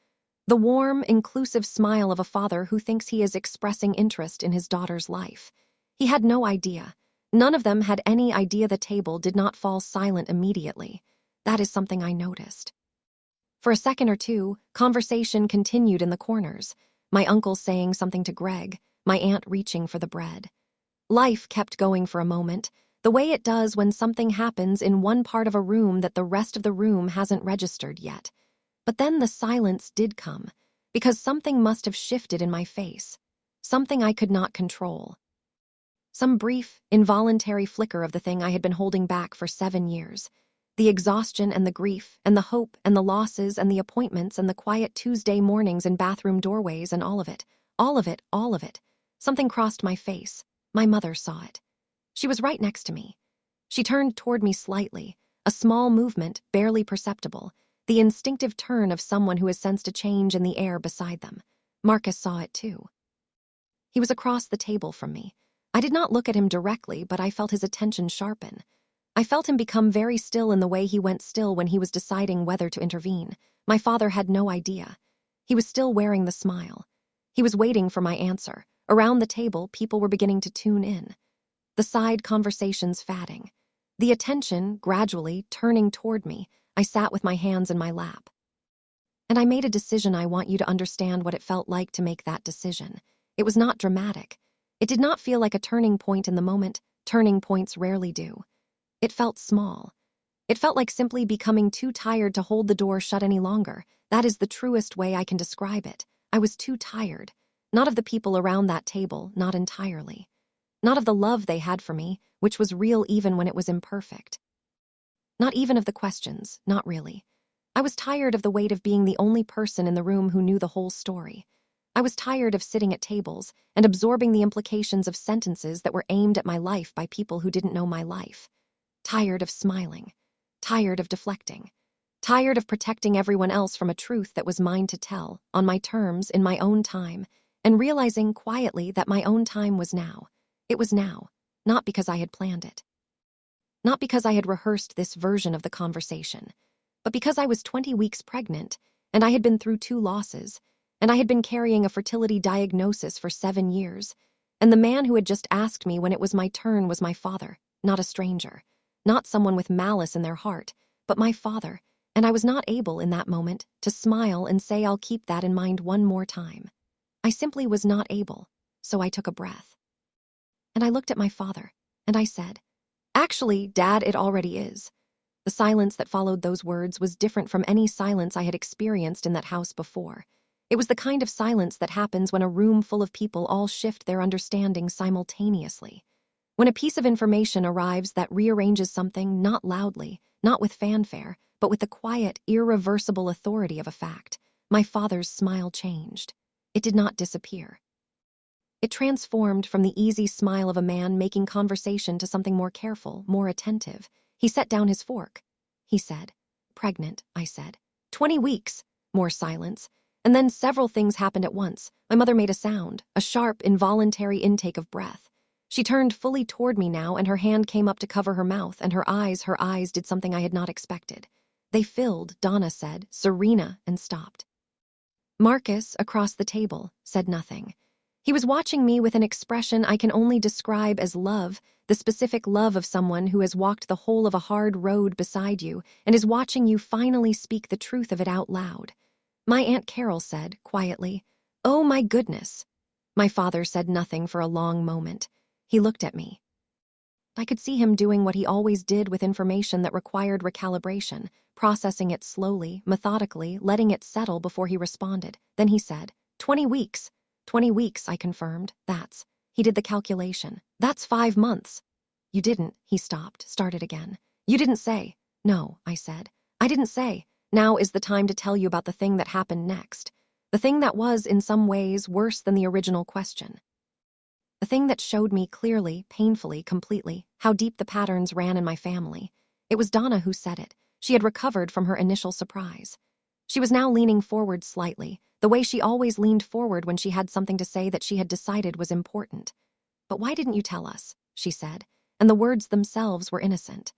The warm, inclusive smile of a father who thinks he is expressing interest in his daughter's life. He had no idea. None of them had any idea. The table did not fall silent immediately. That is something I noticed. For a second or two, conversation continued in the corners. My uncle saying something to Greg, my aunt reaching for the bread. Life kept going for a moment, the way it does when something happens in one part of a room that the rest of the room hasn't registered yet. But then the silence did come, because something must have shifted in my face. Something I could not control. Some brief, involuntary flicker of the thing I had been holding back for 7 years. The exhaustion and the grief and the hope and the losses and the appointments and the quiet Tuesday mornings in bathroom doorways and all of it, all of it, all of it. Something crossed my face. My mother saw it. She was right next to me. She turned toward me slightly, a small movement, barely perceptible, the instinctive turn of someone who has sensed a change in the air beside them. Marcus saw it too. He was across the table from me. I did not look at him directly, but I felt his attention sharpen. I felt him become very still in the way he went still when he was deciding whether to intervene. My father had no idea. He was still wearing the smile. He was waiting for my answer. Around the table, people were beginning to tune in. The side conversations fading. The attention, gradually, turning toward me. I sat with my hands in my lap. And I made a decision. I want you to understand what it felt like to make that decision. It was not dramatic. It did not feel like a turning point in the moment. Turning points rarely do. It felt small. It felt like simply becoming too tired to hold the door shut any longer. That is the truest way I can describe it. I was too tired. Not of the people around that table, not entirely. Not of the love they had for me, which was real even when it was imperfect. Not even of the questions, not really. I was tired of the weight of being the only person in the room who knew the whole story. I was tired of sitting at tables and absorbing the implications of sentences that were aimed at my life by people who didn't know my life. Tired of smiling. Tired of deflecting. Tired of protecting everyone else from a truth that was mine to tell, on my terms, in my own time, and realizing quietly that my own time was now. It was now, not because I had planned it. Not because I had rehearsed this version of the conversation, but because I was 20 weeks pregnant, and I had been through 2 losses, and I had been carrying a fertility diagnosis for 7 years, and the man who had just asked me when it was my turn was my father, not a stranger, not someone with malice in their heart, but my father, and I was not able in that moment to smile and say I'll keep that in mind one more time. I simply was not able, so I took a breath. And I looked at my father, and I said, "Actually, Dad, it already is." The silence that followed those words was different from any silence I had experienced in that house before. It was the kind of silence that happens when a room full of people all shift their understanding simultaneously. When a piece of information arrives that rearranges something not loudly, not with fanfare, but with the quiet, irreversible authority of a fact, my father's smile changed. It did not disappear. It transformed from the easy smile of a man making conversation to something more careful, more attentive. He set down his fork. He said, "Pregnant," I said. 20 weeks. More silence. And then several things happened at once. My mother made a sound, a sharp, involuntary intake of breath. She turned fully toward me now, and her hand came up to cover her mouth, and her eyes did something I had not expected. They filled, Donna said, "Serena," and stopped. Marcus, across the table, said nothing. He was watching me with an expression I can only describe as love, the specific love of someone who has walked the whole of a hard road beside you and is watching you finally speak the truth of it out loud. My Aunt Carol said, quietly, "Oh my goodness." My father said nothing for a long moment. He looked at me. I could see him doing what he always did with information that required recalibration, processing it slowly, methodically, letting it settle before he responded. Then he said, 20 weeks. 20 weeks, I confirmed. He did the calculation. That's 5 months. You didn't, he stopped, started again. You didn't say. No, I said. I didn't say. Now is the time to tell you about the thing that happened next. The thing that was, in some ways, worse than the original question. The thing that showed me clearly, painfully, completely, how deep the patterns ran in my family. It was Donna who said it. She had recovered from her initial surprise. She was now leaning forward slightly, the way she always leaned forward when she had something to say that she had decided was important. "But why didn't you tell us?" she said, and the words themselves were innocent.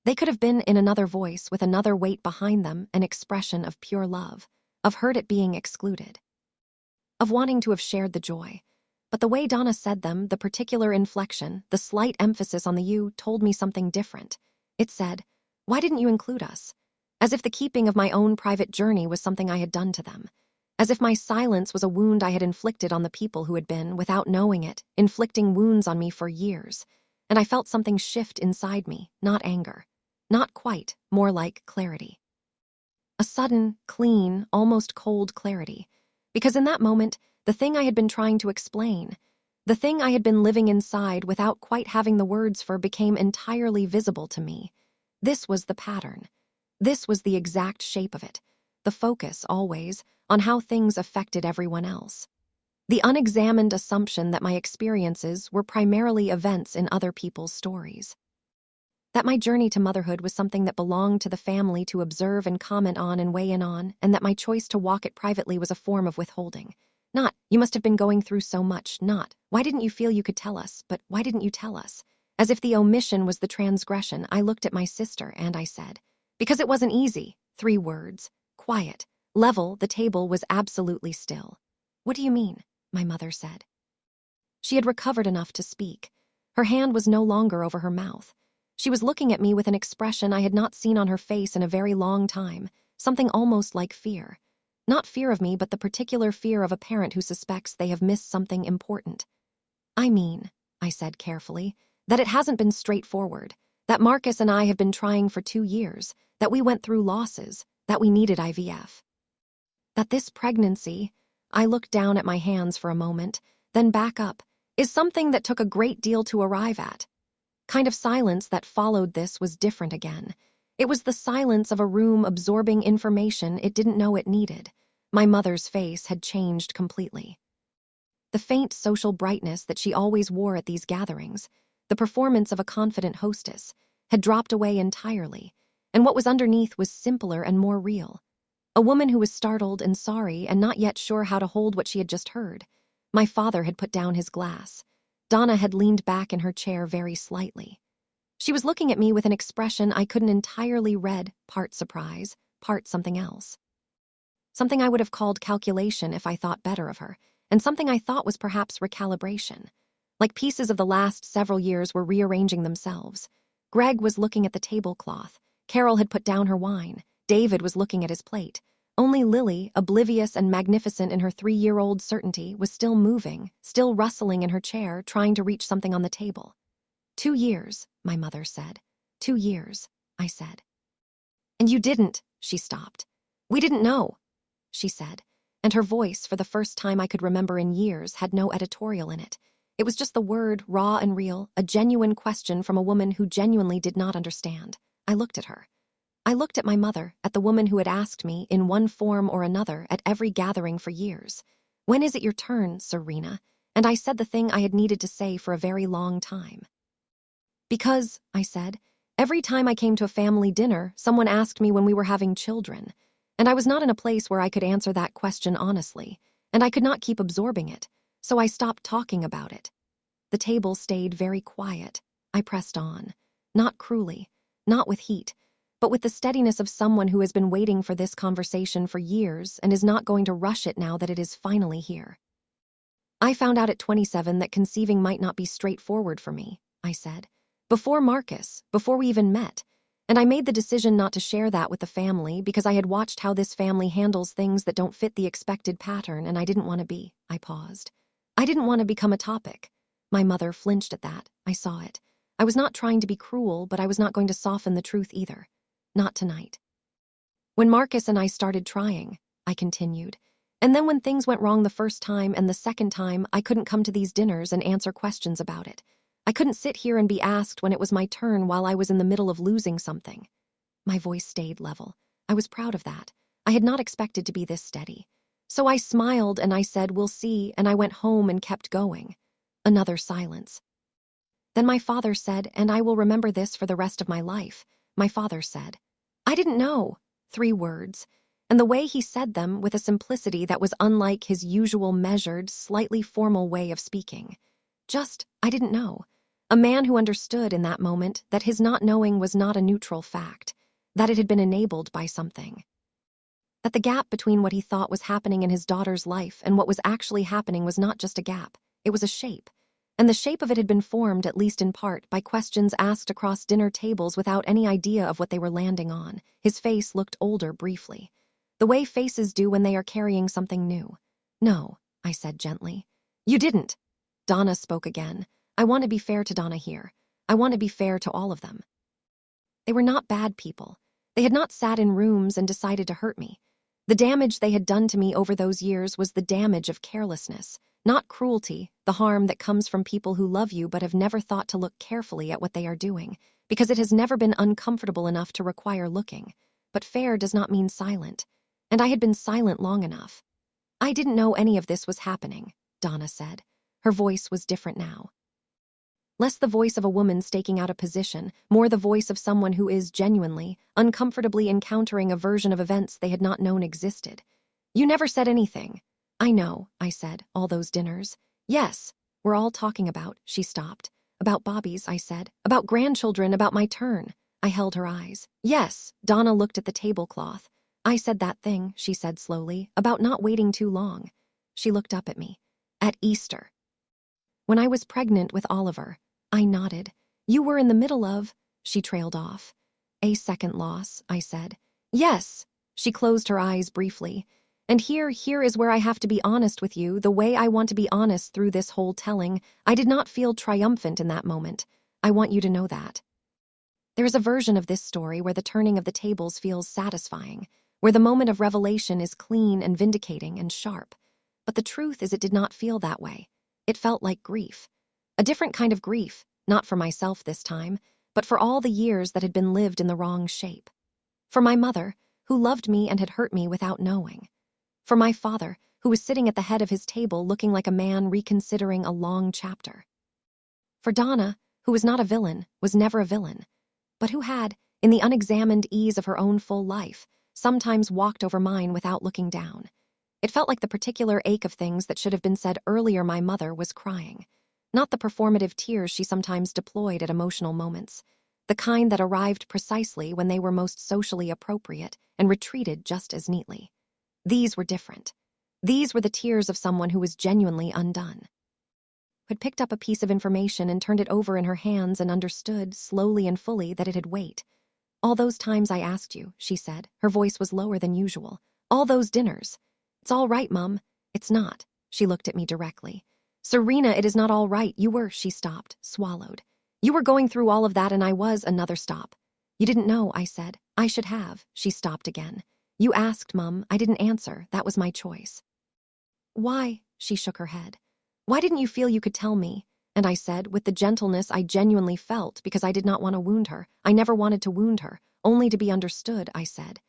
They could have been in another voice with another weight behind them, an expression of pure love, of hurt at being excluded, of wanting to have shared the joy. But the way Donna said them, the particular inflection, the slight emphasis on the "you," told me something different. It said, "Why didn't you include us?" As if the keeping of my own private journey was something I had done to them. As if my silence was a wound I had inflicted on the people who had been, without knowing it, inflicting wounds on me for years. And I felt something shift inside me, not anger. Not quite, more like clarity. A sudden, clean, almost cold clarity. Because in that moment, the thing I had been trying to explain, the thing I had been living inside without quite having the words for, became entirely visible to me. This was the pattern. This was the exact shape of it. The focus, always, on how things affected everyone else. The unexamined assumption that my experiences were primarily events in other people's stories. That my journey to motherhood was something that belonged to the family to observe and comment on and weigh in on, and that my choice to walk it privately was a form of withholding. Not, "You must have been going through so much," not, "Why didn't you feel you could tell us," but "Why didn't you tell us?" As if the omission was the transgression, I looked at my sister and I said, "Because it wasn't easy." 3 words. Quiet. Level, the table was absolutely still. "What do you mean?" my mother said. She had recovered enough to speak. Her hand was no longer over her mouth. She was looking at me with an expression I had not seen on her face in a very long time, something almost like fear. Not fear of me, but the particular fear of a parent who suspects they have missed something important. "I mean," I said carefully, "that it hasn't been straightforward, that Marcus and I have been trying for 2 years, that we went through losses, that we needed IVF. That this pregnancy," I looked down at my hands for a moment, then back up, "is something that took a great deal to arrive at." Kind of silence that followed this was different again. It was the silence of a room absorbing information it didn't know it needed. My mother's face had changed completely. The faint social brightness that she always wore at these gatherings, the performance of a confident hostess, had dropped away entirely, and what was underneath was simpler and more real. A woman who was startled and sorry and not yet sure how to hold what she had just heard. My father had put down his glass. Donna had leaned back in her chair very slightly. She was looking at me with an expression I couldn't entirely read, part surprise, part something else. Something I would have called calculation if I thought better of her, and something I thought was perhaps recalibration. Like pieces of the last several years were rearranging themselves. Greg was looking at the tablecloth. Carol had put down her wine. David was looking at his plate. Only Lily, oblivious and magnificent in her 3-year-old certainty, was still moving, still rustling in her chair, trying to reach something on the table. 2 years, my mother said. 2 years, I said. And you didn't, she stopped. We didn't know, she said, and her voice, for the first time I could remember in years, had no editorial in it. It was just the word, raw and real, a genuine question from a woman who genuinely did not understand. I looked at her. I looked at my mother, at the woman who had asked me, in one form or another, at every gathering for years. When is it your turn, Serena? And I said the thing I had needed to say for a very long time. Because, I said, every time I came to a family dinner, someone asked me when we were having children. And I was not in a place where I could answer that question honestly, and I could not keep absorbing it, so I stopped talking about it. The table stayed very quiet. I pressed on. Not cruelly, not with heat, but with the steadiness of someone who has been waiting for this conversation for years and is not going to rush it now that it is finally here. I found out at 27 that conceiving might not be straightforward for me, I said. Before Marcus, before we even met. And I made the decision not to share that with the family because I had watched how this family handles things that don't fit the expected pattern, and I didn't want to be. I paused. I didn't want to become a topic. My mother flinched at that. I saw it. I was not trying to be cruel, but I was not going to soften the truth either. Not tonight. When Marcus and I started trying, I continued, and then when things went wrong the first time and the second time, I couldn't come to these dinners and answer questions about it. I couldn't sit here and be asked when it was my turn while I was in the middle of losing something. My voice stayed level. I was proud of that. I had not expected to be this steady. So I smiled and I said, "We'll see," and I went home and kept going. Another silence. Then my father said, and I will remember this for the rest of my life. My father said, "I didn't know." 3 words. And the way he said them with a simplicity that was unlike his usual measured, slightly formal way of speaking. Just, I didn't know. A man who understood in that moment that his not knowing was not a neutral fact, that it had been enabled by something. That the gap between what he thought was happening in his daughter's life and what was actually happening was not just a gap, it was a shape. And the shape of it had been formed, at least in part, by questions asked across dinner tables without any idea of what they were landing on. His face looked older briefly. The way faces do when they are carrying something new. "No," I said gently. "You didn't." Donna spoke again. I want to be fair to Donna here. I want to be fair to all of them. They were not bad people. They had not sat in rooms and decided to hurt me. The damage they had done to me over those years was the damage of carelessness, not cruelty, the harm that comes from people who love you but have never thought to look carefully at what they are doing, because it has never been uncomfortable enough to require looking. But fair does not mean silent, and I had been silent long enough. "I didn't know any of this was happening," Donna said. Her voice was different now. Less the voice of a woman staking out a position, more the voice of someone who is genuinely, uncomfortably encountering a version of events they had not known existed. "You never said anything." "I know," I said, "all those dinners." "Yes, we're all talking about," she stopped. "About Bobby's," I said. "About grandchildren, about my turn." I held her eyes. "Yes," Donna looked at the tablecloth. "I said that thing," she said slowly, "about not waiting too long." She looked up at me. "At Easter. When I was pregnant with Oliver." I nodded. "You were in the middle of," she trailed off. "A second loss," I said. "Yes." She closed her eyes briefly. "And here is where I have to be honest with you, the way I want to be honest through this whole telling. I did not feel triumphant in that moment. I want you to know that. There is a version of this story where the turning of the tables feels satisfying, where the moment of revelation is clean and vindicating and sharp. But the truth is it did not feel that way. It felt like grief. A different kind of grief, not for myself this time, but for all the years that had been lived in the wrong shape. For my mother, who loved me and had hurt me without knowing. For my father, who was sitting at the head of his table looking like a man reconsidering a long chapter. For Donna, who was not a villain, was never a villain, but who had, in the unexamined ease of her own full life, sometimes walked over mine without looking down. It felt like the particular ache of things that should have been said earlier. My mother was crying. Not the performative tears she sometimes deployed at emotional moments, the kind that arrived precisely when they were most socially appropriate and retreated just as neatly. These were different. These were the tears of someone who was genuinely undone. Had picked up a piece of information and turned it over in her hands and understood, slowly and fully, that it had weight. All those times I asked you, she said. Her voice was lower than usual. All those dinners. It's all right, Mum. It's not. She looked at me directly. Serena, it is not all right. You were, she stopped, swallowed. You were going through all of that and I was. Another stop. You didn't know, I said. I should have. She stopped again. You asked, Mum. I didn't answer. That was my choice. Why? She shook her head. Why didn't you feel you could tell me? And I said, with the gentleness I genuinely felt, because I did not want to wound her. I never wanted to wound her, only to be understood, I said.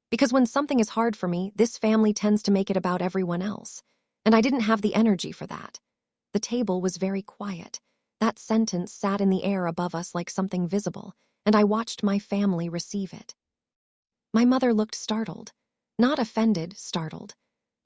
Because when something is hard for me, this family tends to make it about everyone else. And I didn't have the energy for that. The table was very quiet. That sentence sat in the air above us like something visible, and I watched my family receive it. My mother looked startled. Not offended, startled.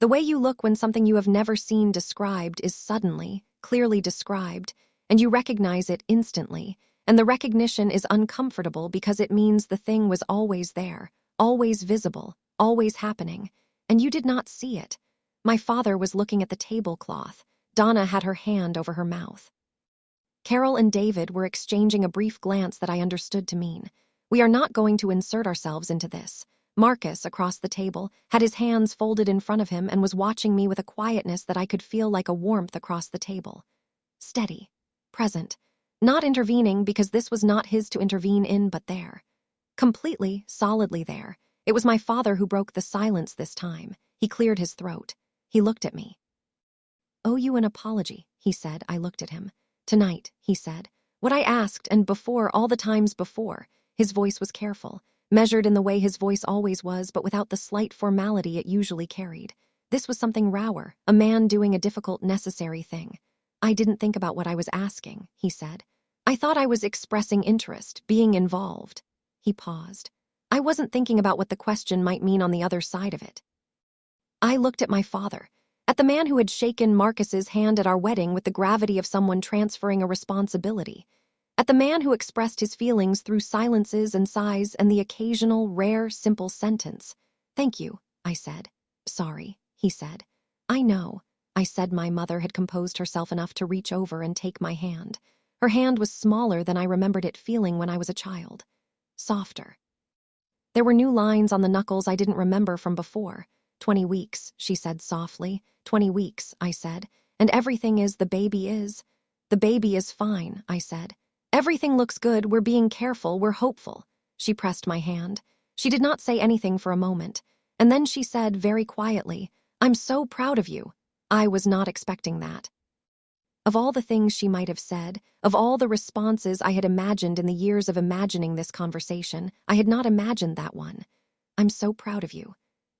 The way you look when something you have never seen described is suddenly, clearly described, and you recognize it instantly, and the recognition is uncomfortable because it means the thing was always there, always visible, always happening, and you did not see it. My father was looking at the tablecloth. Donna had her hand over her mouth. Carol and David were exchanging a brief glance that I understood to mean, we are not going to insert ourselves into this. Marcus, across the table, had his hands folded in front of him and was watching me with a quietness that I could feel like a warmth across the table. Steady, present, not intervening because this was not his to intervene in, but there. Completely, solidly there. It was my father who broke the silence this time. He cleared his throat. He looked at me. Owe you an apology, he said. I looked at him. Tonight, he said. What I asked, and before, all the times before. His voice was careful, measured in the way his voice always was, but without the slight formality it usually carried. This was something rower, a man doing a difficult, necessary thing. I didn't think about what I was asking, he said. I thought I was expressing interest, being involved. He paused. I wasn't thinking about what the question might mean on the other side of it. I looked at my father, at the man who had shaken Marcus's hand at our wedding with the gravity of someone transferring a responsibility, at the man who expressed his feelings through silences and sighs and the occasional, rare, simple sentence. Thank you, I said. Sorry, he said. I know, I said. My mother had composed herself enough to reach over and take my hand. Her hand was smaller than I remembered it feeling when I was a child. Softer. There were new lines on the knuckles I didn't remember from before. 20 weeks, she said softly. 20 weeks, I said. And everything is, the baby is. The baby is fine, I said. Everything looks good, we're being careful, we're hopeful. She pressed my hand. She did not say anything for a moment. And then she said very quietly, I'm so proud of you. I was not expecting that. Of all the things she might have said, of all the responses I had imagined in the years of imagining this conversation, I had not imagined that one. I'm so proud of you.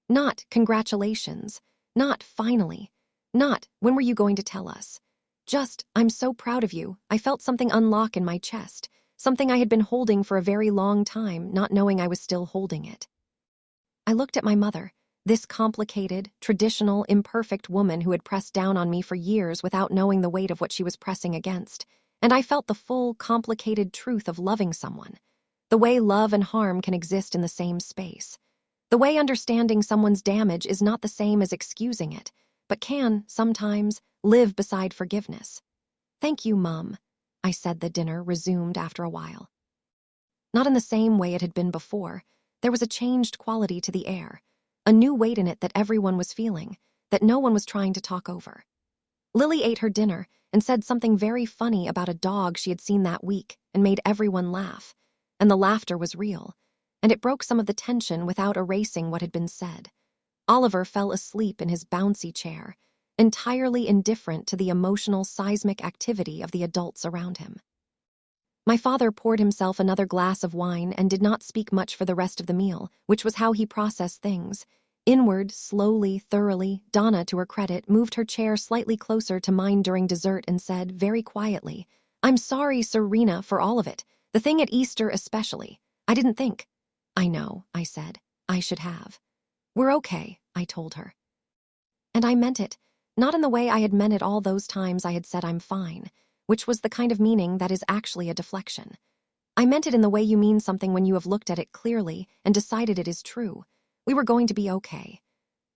Not congratulations. Not finally. Not when were you going to tell us. Just, I'm so proud of you. I felt something unlock in my chest, something I had been holding for a very long time, not knowing I was still holding it. I looked at my mother, this complicated, traditional, imperfect woman who had pressed down on me for years without knowing the weight of what she was pressing against, and I felt the full, complicated truth of loving someone, the way love and harm can exist in the same space, the way understanding someone's damage is not the same as excusing it, but can, sometimes, live beside forgiveness. Thank you, Mum, I said. The dinner resumed after a while. Not in the same way it had been before. There was a changed quality to the air, a new weight in it that everyone was feeling, that no one was trying to talk over. Lily ate her dinner and said something very funny about a dog she had seen that week and made everyone laugh, and the laughter was real, and it broke some of the tension without erasing what had been said. Oliver fell asleep in his bouncy chair, entirely indifferent to the emotional, seismic activity of the adults around him. My father poured himself another glass of wine and did not speak much for the rest of the meal, which was how he processed things. Inward, slowly, thoroughly, Donna, to her credit, moved her chair slightly closer to mine during dessert and said, very quietly, "I'm sorry, Serena, for all of it. The thing at Easter especially. I didn't think." "I know," I said. "I should have." "We're okay," I told her. And I meant it, not in the way I had meant it all those times I had said I'm fine, which was the kind of meaning that is actually a deflection. I meant it in the way you mean something when you have looked at it clearly and decided it is true. We were going to be okay.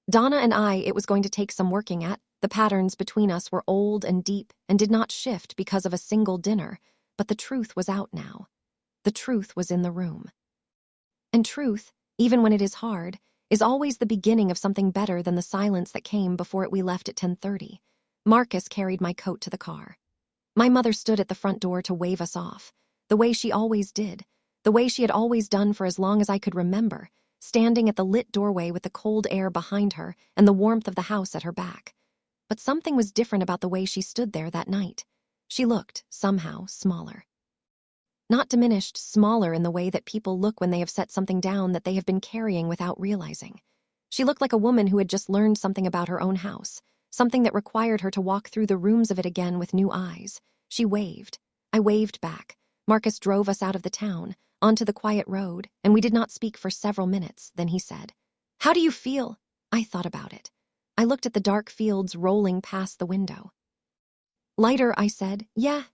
Donna and I, it was going to take some working at. The patterns between us were old and deep and did not shift because of a single dinner, but the truth was out now. The truth was in the room. And truth, even when it is hard, is always the beginning of something better than the silence that came before we left at 10:30. Marcus carried my coat to the car. My mother stood at the front door to wave us off, the way she always did, the way she had always done for as long as I could remember, standing at the lit doorway with the cold air behind her and the warmth of the house at her back. But something was different about the way she stood there that night. She looked, somehow, smaller. Not diminished, smaller in the way that people look when they have set something down that they have been carrying without realizing. She looked like a woman who had just learned something about her own house, something that required her to walk through the rooms of it again with new eyes. She waved. I waved back. Marcus drove us out of the town, onto the quiet road, and we did not speak for several minutes. Then he said, "How do you feel?" I thought about it. I looked at the dark fields rolling past the window. "Lighter," I said. Yeah.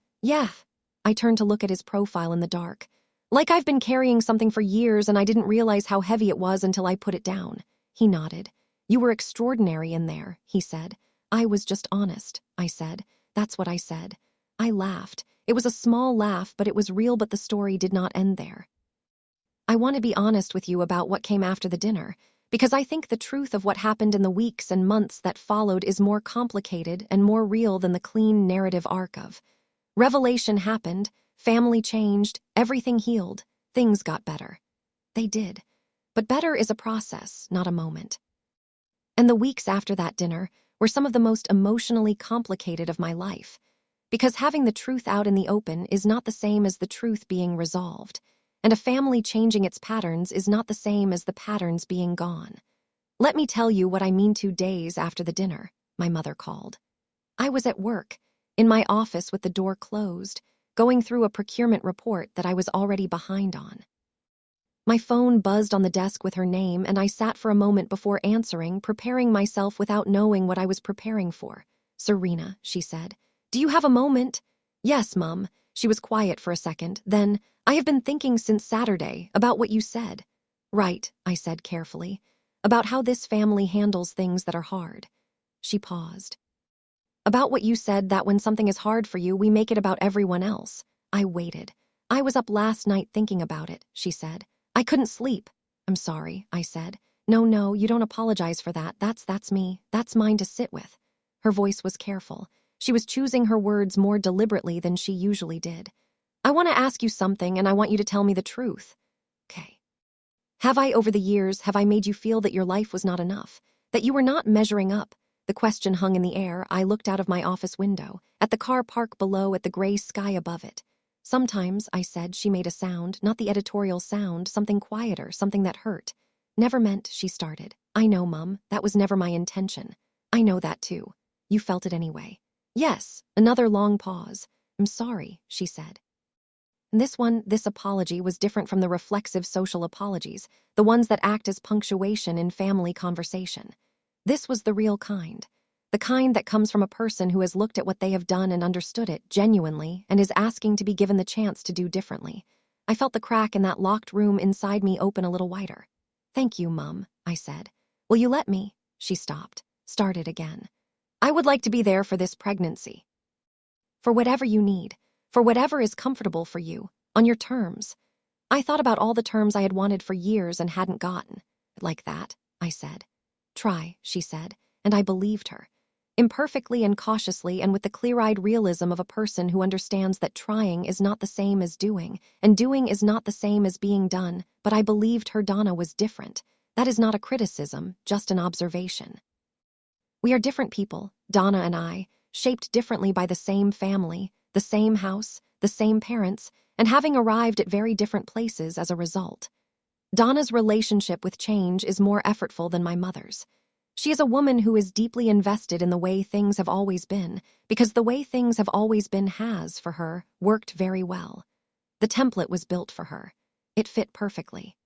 I turned to look at his profile in the dark. "Like I've been carrying something for years and I didn't realize how heavy it was until I put it down." He nodded. "You were extraordinary in there," he said. "I was just honest," I said. "That's what I said." I laughed. It was a small laugh, but it was real, but the story did not end there. "I want to be honest with you about what came after the dinner, because I think the truth of what happened in the weeks and months that followed is more complicated and more real than the clean narrative arc of. Revelation happened, family changed, everything healed, things got better. They did. But better is a process, not a moment. And the weeks after that dinner were some of the most emotionally complicated of my life, because having the truth out in the open is not the same as the truth being resolved, and a family changing its patterns is not the same as the patterns being gone. "Let me tell you what I mean 2 days after the dinner," my mother called. I was at work, in my office with the door closed, going through a procurement report that I was already behind on. My phone buzzed on the desk with her name, and I sat for a moment before answering, preparing myself without knowing what I was preparing for. "Serena," she said. "Do you have a moment?" "Yes, Mum." She was quiet for a second. Then, "I have been thinking since Saturday about what you said." "Right," I said carefully. "About how this family handles things that are hard." She paused. "About what you said, that when something is hard for you, we make it about everyone else." I waited. "I was up last night thinking about it," she said. "I couldn't sleep." "I'm sorry," I said. No, you don't apologize for that. That's me. That's mine to sit with." Her voice was careful. She was choosing her words more deliberately than she usually did. "I want to ask you something, and I want you to tell me the truth." "Okay. Over the years, have I made you feel that your life was not enough? That you were not measuring up?" The question hung in the air. I looked out of my office window, at the car park below, at the gray sky above it. "Sometimes," I said. She made a sound, not the editorial sound, something quieter, something that hurt. "Never meant," she started. "I know, Mum, that was never my intention." "I know that too." "You felt it anyway." "Yes." Another long pause. "I'm sorry," she said. And this apology was different from the reflexive social apologies, the ones that act as punctuation in family conversation. This was the real kind. The kind that comes from a person who has looked at what they have done and understood it genuinely and is asking to be given the chance to do differently. I felt the crack in that locked room inside me open a little wider. "Thank you, Mum," I said. "Will you let me?" She stopped, started again. "I would like to be there for this pregnancy. For whatever you need, for whatever is comfortable for you, on your terms." I thought about all the terms I had wanted for years and hadn't gotten. "Like that," I said. "Try," she said, and I believed her. Imperfectly and cautiously, and with the clear-eyed realism of a person who understands that trying is not the same as doing, and doing is not the same as being done, but I believed her Donna was different. That is not a criticism, just an observation. We are different people, Donna and I, shaped differently by the same family, the same house, the same parents, and having arrived at very different places as a result. Donna's relationship with change is more effortful than my mother's. She is a woman who is deeply invested in the way things have always been, because the way things have always been has, for her, worked very well. The template was built for her. It fit perfectly.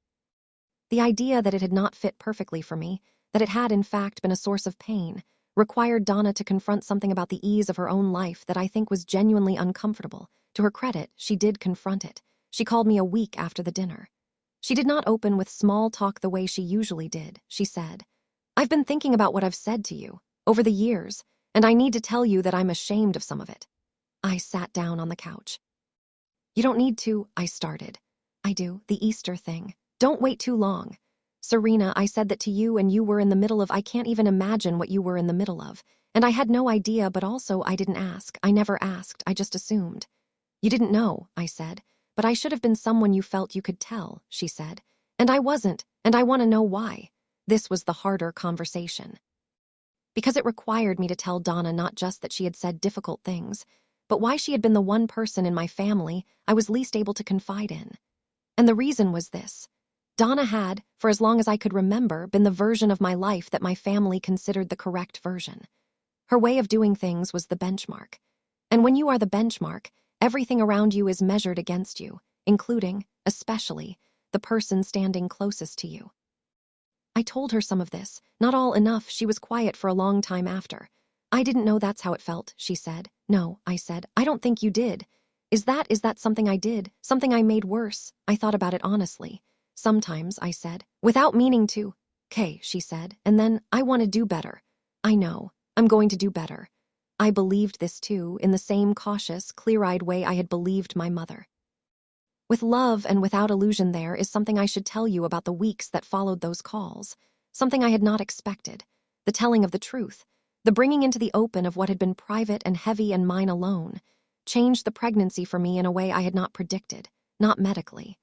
The idea that it had not fit perfectly for me, that it had in fact been a source of pain, required Donna to confront something about the ease of her own life that I think was genuinely uncomfortable. To her credit, she did confront it. She called me a week after the dinner. She did not open with small talk the way she usually did. She said, "I've been thinking about what I've said to you over the years, and I need to tell you that I'm ashamed of some of it." I sat down on the couch. "You don't need to," I started. "I do, the Easter thing. Don't wait too long. Serena, I said that to you and you were in the middle of, I can't even imagine what you were in the middle of. And I had no idea, but also I didn't ask. I never asked, I just assumed." "You didn't know," I said. "But I should have been someone you felt you could tell," she said. "And I wasn't, and I want to know why." This was the harder conversation. Because it required me to tell Donna not just that she had said difficult things, but why she had been the one person in my family I was least able to confide in. And the reason was this. Donna had, for as long as I could remember, been the version of my life that my family considered the correct version. Her way of doing things was the benchmark. And when you are the benchmark, everything around you is measured against you, including, especially, the person standing closest to you. I told her some of this, not all enough. She was quiet for a long time after. "I didn't know that's how it felt," she said. "No," I said, "I don't think you did. Is that something I did? Something I made worse?" I thought about it honestly. "Sometimes," I said, "without meaning to." "'Kay," she said, and then, "I want to do better." "I know. I'm going to do better." I believed this too, in the same cautious, clear-eyed way I had believed my mother. With love and without illusion, there is something I should tell you about the weeks that followed those calls. Something I had not expected. The telling of the truth. The bringing into the open of what had been private and heavy and mine alone. Changed the pregnancy for me in a way I had not predicted. Not medically.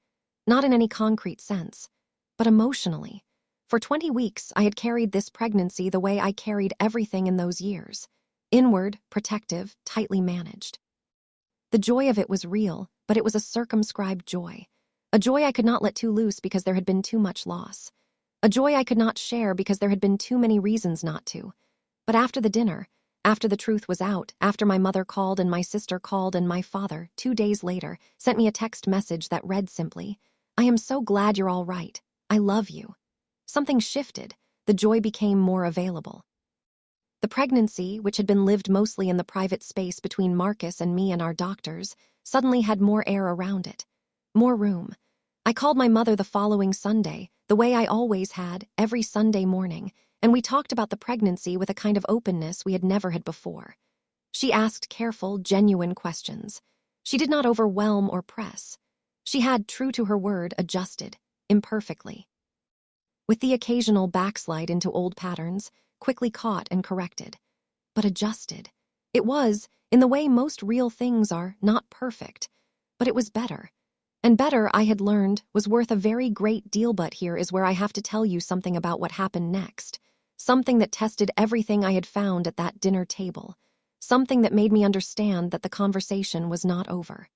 Not in any concrete sense. But emotionally. For 20 weeks, I had carried this pregnancy the way I carried everything in those years. Inward, protective, tightly managed. The joy of it was real, but it was a circumscribed joy. A joy I could not let too loose because there had been too much loss. A joy I could not share because there had been too many reasons not to. But after the dinner, after the truth was out, after my mother called and my sister called and my father, 2 days later, sent me a text message that read simply, "I am so glad you're all right. I love you." Something shifted. The joy became more available. The pregnancy, which had been lived mostly in the private space between Marcus and me and our doctors, suddenly had more air around it. More room. I called my mother the following Sunday, the way I always had, every Sunday morning, and we talked about the pregnancy with a kind of openness we had never had before. She asked careful, genuine questions. She did not overwhelm or press. She had, true to her word, adjusted, imperfectly. With the occasional backslide into old patterns, quickly caught and corrected. But adjusted. It was, in the way most real things are, not perfect. But it was better. And better, I had learned, was worth a very great deal. But here is where I have to tell you something about what happened next. Something that tested everything I had found at that dinner table. Something that made me understand that the conversation was not over.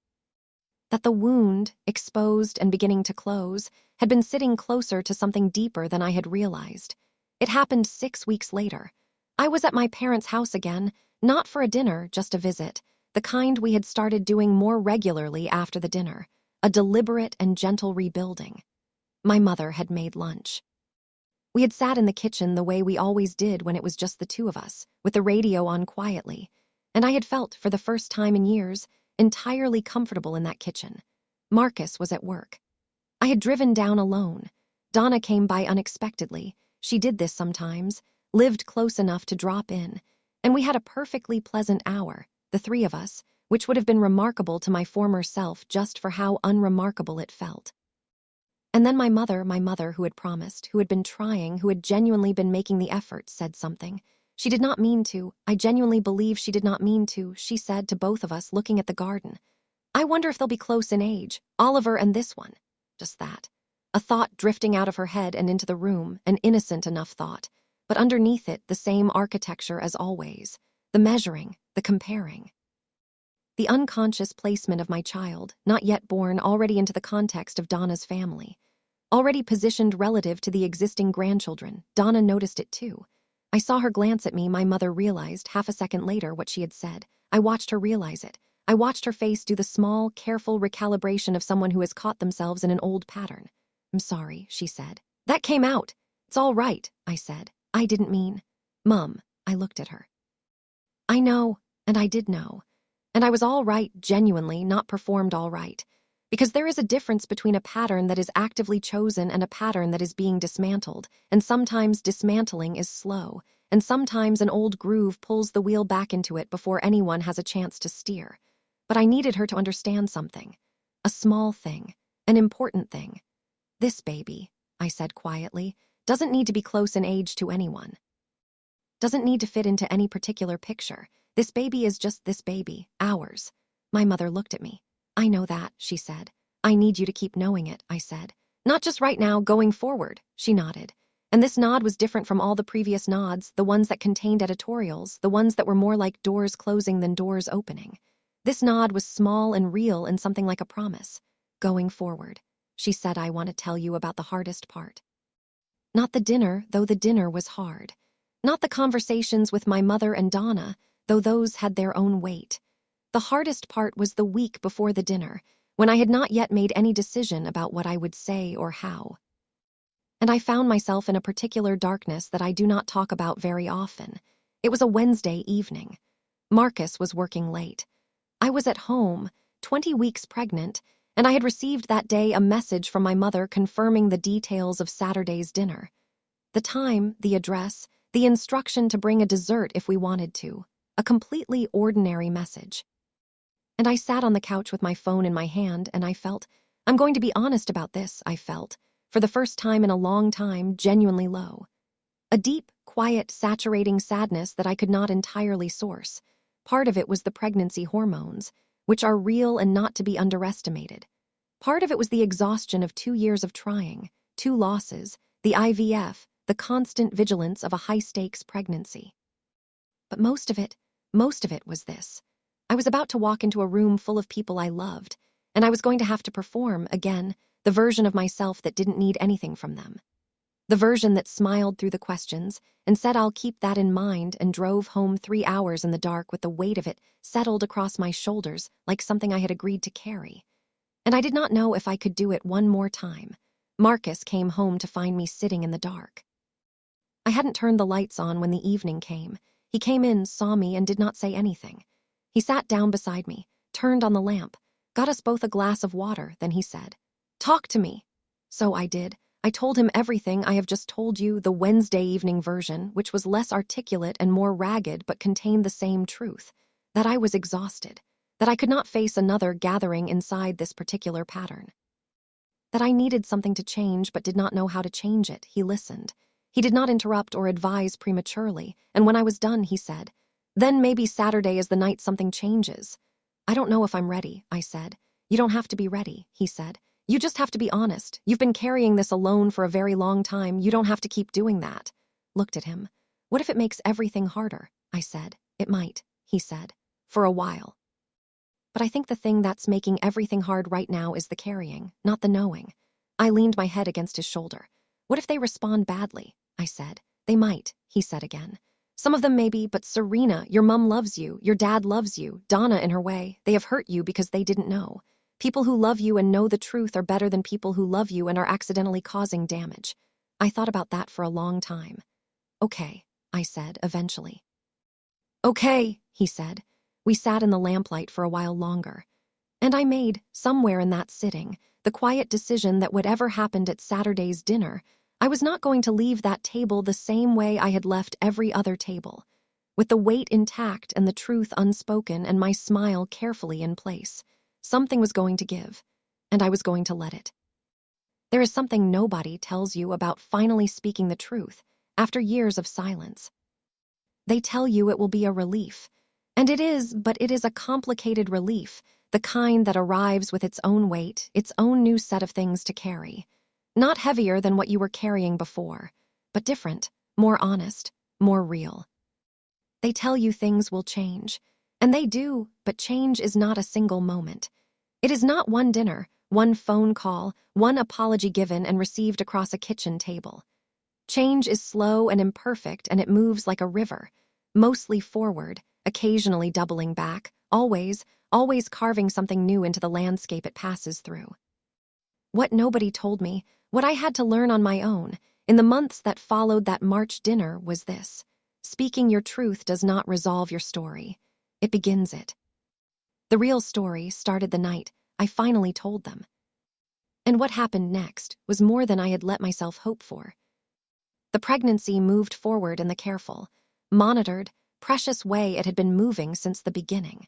That the wound, exposed and beginning to close, had been sitting closer to something deeper than I had realized. It happened 6 weeks later. I was at my parents' house again, not for a dinner, just a visit, the kind we had started doing more regularly after the dinner, a deliberate and gentle rebuilding. My mother had made lunch. We had sat in the kitchen the way we always did when it was just the two of us, with the radio on quietly, and I had felt, for the first time in years, entirely comfortable in that kitchen. Marcus was at work. I had driven down alone. Donna came by unexpectedly. She did this sometimes, lived close enough to drop in, and we had a perfectly pleasant hour, the three of us, which would have been remarkable to my former self just for how unremarkable it felt. And then my mother who had promised, who had been trying, who had genuinely been making the effort, said something. She did not mean to. I genuinely believe she did not mean to, she said to both of us looking at the garden. "I wonder if they'll be close in age, Oliver and this one." Just that. A thought drifting out of her head and into the room, an innocent enough thought. But underneath it, the same architecture as always. The measuring, the comparing. The unconscious placement of my child, not yet born, already into the context of Donna's family. Already positioned relative to the existing grandchildren, Donna noticed it too. I saw her glance at me. My mother realized half a second later what she had said. I watched her realize it. I watched her face do the small, careful recalibration of someone who has caught themselves in an old pattern. "I'm sorry," she said. "That came out." "It's all right," I said. "I didn't mean." "Mum," I looked at her. "I know, and I did know. And I was all right, genuinely, not performed all right. Because there is a difference between a pattern that is actively chosen and a pattern that is being dismantled, and sometimes dismantling is slow, and sometimes an old groove pulls the wheel back into it before anyone has a chance to steer. But I needed her to understand something. A small thing. An important thing. "This baby," I said quietly, "doesn't need to be close in age to anyone. Doesn't need to fit into any particular picture. This baby is just this baby, ours." My mother looked at me. "I know that," she said. "I need you to keep knowing it," I said. "Not just right now, going forward," she nodded. And this nod was different from all the previous nods, the ones that contained editorials, the ones that were more like doors closing than doors opening. This nod was small and real and something like a promise. "Going forward," she said, "I want to tell you about the hardest part. Not the dinner, though the dinner was hard. Not the conversations with my mother and Donna, though those had their own weight. The hardest part was the week before the dinner, when I had not yet made any decision about what I would say or how. And I found myself in a particular darkness that I do not talk about very often. It was a Wednesday evening. Marcus was working late. I was at home, 20 weeks pregnant, and I had received that day a message from my mother confirming the details of Saturday's dinner. The time, the address, the instruction to bring a dessert if we wanted to. A completely ordinary message. And I sat on the couch with my phone in my hand, and I felt, I'm going to be honest about this, I felt, for the first time in a long time, genuinely low. A deep, quiet, saturating sadness that I could not entirely source. Part of it was the pregnancy hormones, which are real and not to be underestimated. Part of it was the exhaustion of 2 years of trying, 2 losses, the IVF, the constant vigilance of a high-stakes pregnancy. But most of it was this. I was about to walk into a room full of people I loved, and I was going to have to perform, again, the version of myself that didn't need anything from them. The version that smiled through the questions and said I'll keep that in mind, and drove home 3 hours in the dark with the weight of it settled across my shoulders like something I had agreed to carry. And I did not know if I could do it one more time. Marcus came home to find me sitting in the dark. I hadn't turned the lights on when the evening came. He came in, saw me, and did not say anything. He sat down beside me, turned on the lamp, got us both a glass of water, then he said, "Talk to me." So I did. I told him everything I have just told you, the Wednesday evening version, which was less articulate and more ragged but contained the same truth, that I was exhausted, that I could not face another gathering inside this particular pattern, that I needed something to change but did not know how to change it. He listened. He did not interrupt or advise prematurely, and when I was done, he said, "Then maybe Saturday is the night something changes." "I don't know if I'm ready," I said. "You don't have to be ready," he said. "You just have to be honest. You've been carrying this alone for a very long time. You don't have to keep doing that." Looked at him. "What if it makes everything harder?" I said. "It might," he said. "For a while. But I think the thing that's making everything hard right now is the carrying, not the knowing." I leaned my head against his shoulder. "What if they respond badly?" I said. "They might," he said again. "Some of them maybe, but Serena, your mom loves you, your dad loves you, Donna in her way, they have hurt you because they didn't know. People who love you and know the truth are better than people who love you and are accidentally causing damage." I thought about that for a long time. "Okay," I said, eventually. "Okay," he said. We sat in the lamplight for a while longer. And I made, somewhere in that sitting, the quiet decision that whatever happened at Saturday's dinner, I was not going to leave that table the same way I had left every other table, with the weight intact and the truth unspoken and my smile carefully in place. Something was going to give, and I was going to let it. There is something nobody tells you about finally speaking the truth after years of silence. They tell you it will be a relief, and it is, but it is a complicated relief, the kind that arrives with its own weight, its own new set of things to carry. Not heavier than what you were carrying before, but different, more honest, more real. They tell you things will change, And they do, but change is not a single moment. It is not one dinner, one phone call, one apology given and received across a kitchen table. Change is slow and imperfect, and it moves like a river, mostly forward, occasionally doubling back, always carving something new into the landscape it passes through. What nobody told me, what I had to learn on my own, in the months that followed that March dinner was this: speaking your truth does not resolve your story. It begins it. The real story started the night I finally told them. And what happened next was more than I had let myself hope for. The pregnancy moved forward in the careful, monitored, precious way it had been moving since the beginning.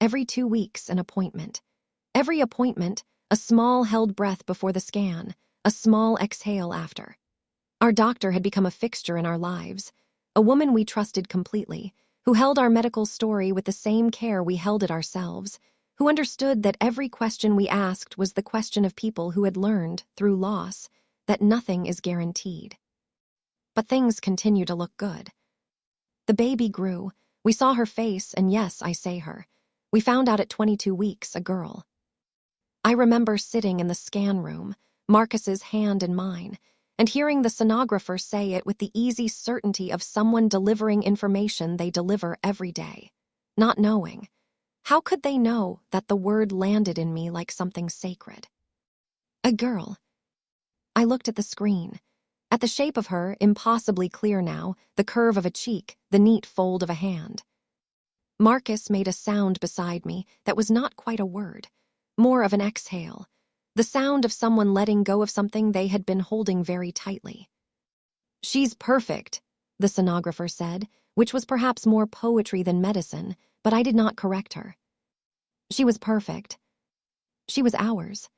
Every 2 weeks, an appointment. Every appointment, a small held breath before the scan, a small exhale after. Our doctor had become a fixture in our lives, a woman we trusted completely, who held our medical story with the same care we held it ourselves, who understood that every question we asked was the question of people who had learned, through loss, that nothing is guaranteed. But things continue to look good. The baby grew. We saw her face, and yes, I say her. We found out at 22 weeks, a girl. I remember sitting in the scan room, Marcus's hand in mine, and hearing the sonographer say it with the easy certainty of someone delivering information they deliver every day. Not knowing. How could they know that the word landed in me like something sacred? A girl. I looked at the screen. At the shape of her, impossibly clear now, the curve of a cheek, the neat fold of a hand. Marcus made a sound beside me that was not quite a word, more of an exhale, the sound of someone letting go of something they had been holding very tightly. "She's perfect," the sonographer said, which was perhaps more poetry than medicine, but I did not correct her. She was perfect. She was ours.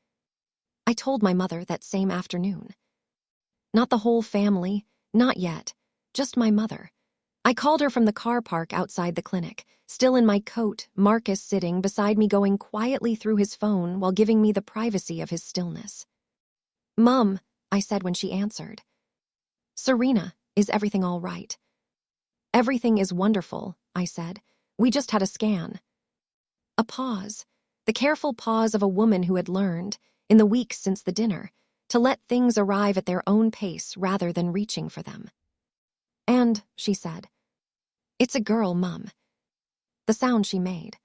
I told my mother that same afternoon. Not the whole family, not yet, just my mother. I called her from the car park outside the clinic, still in my coat, Marcus sitting beside me going quietly through his phone while giving me the privacy of his stillness. "Mum," I said when she answered. "Serena, is everything all right?" "Everything is wonderful," I said. "We just had a scan." A pause, the careful pause of a woman who had learned, in the weeks since the dinner, to let things arrive at their own pace rather than reaching for them. "And," she said, "it's a girl, Mum." The sound she made.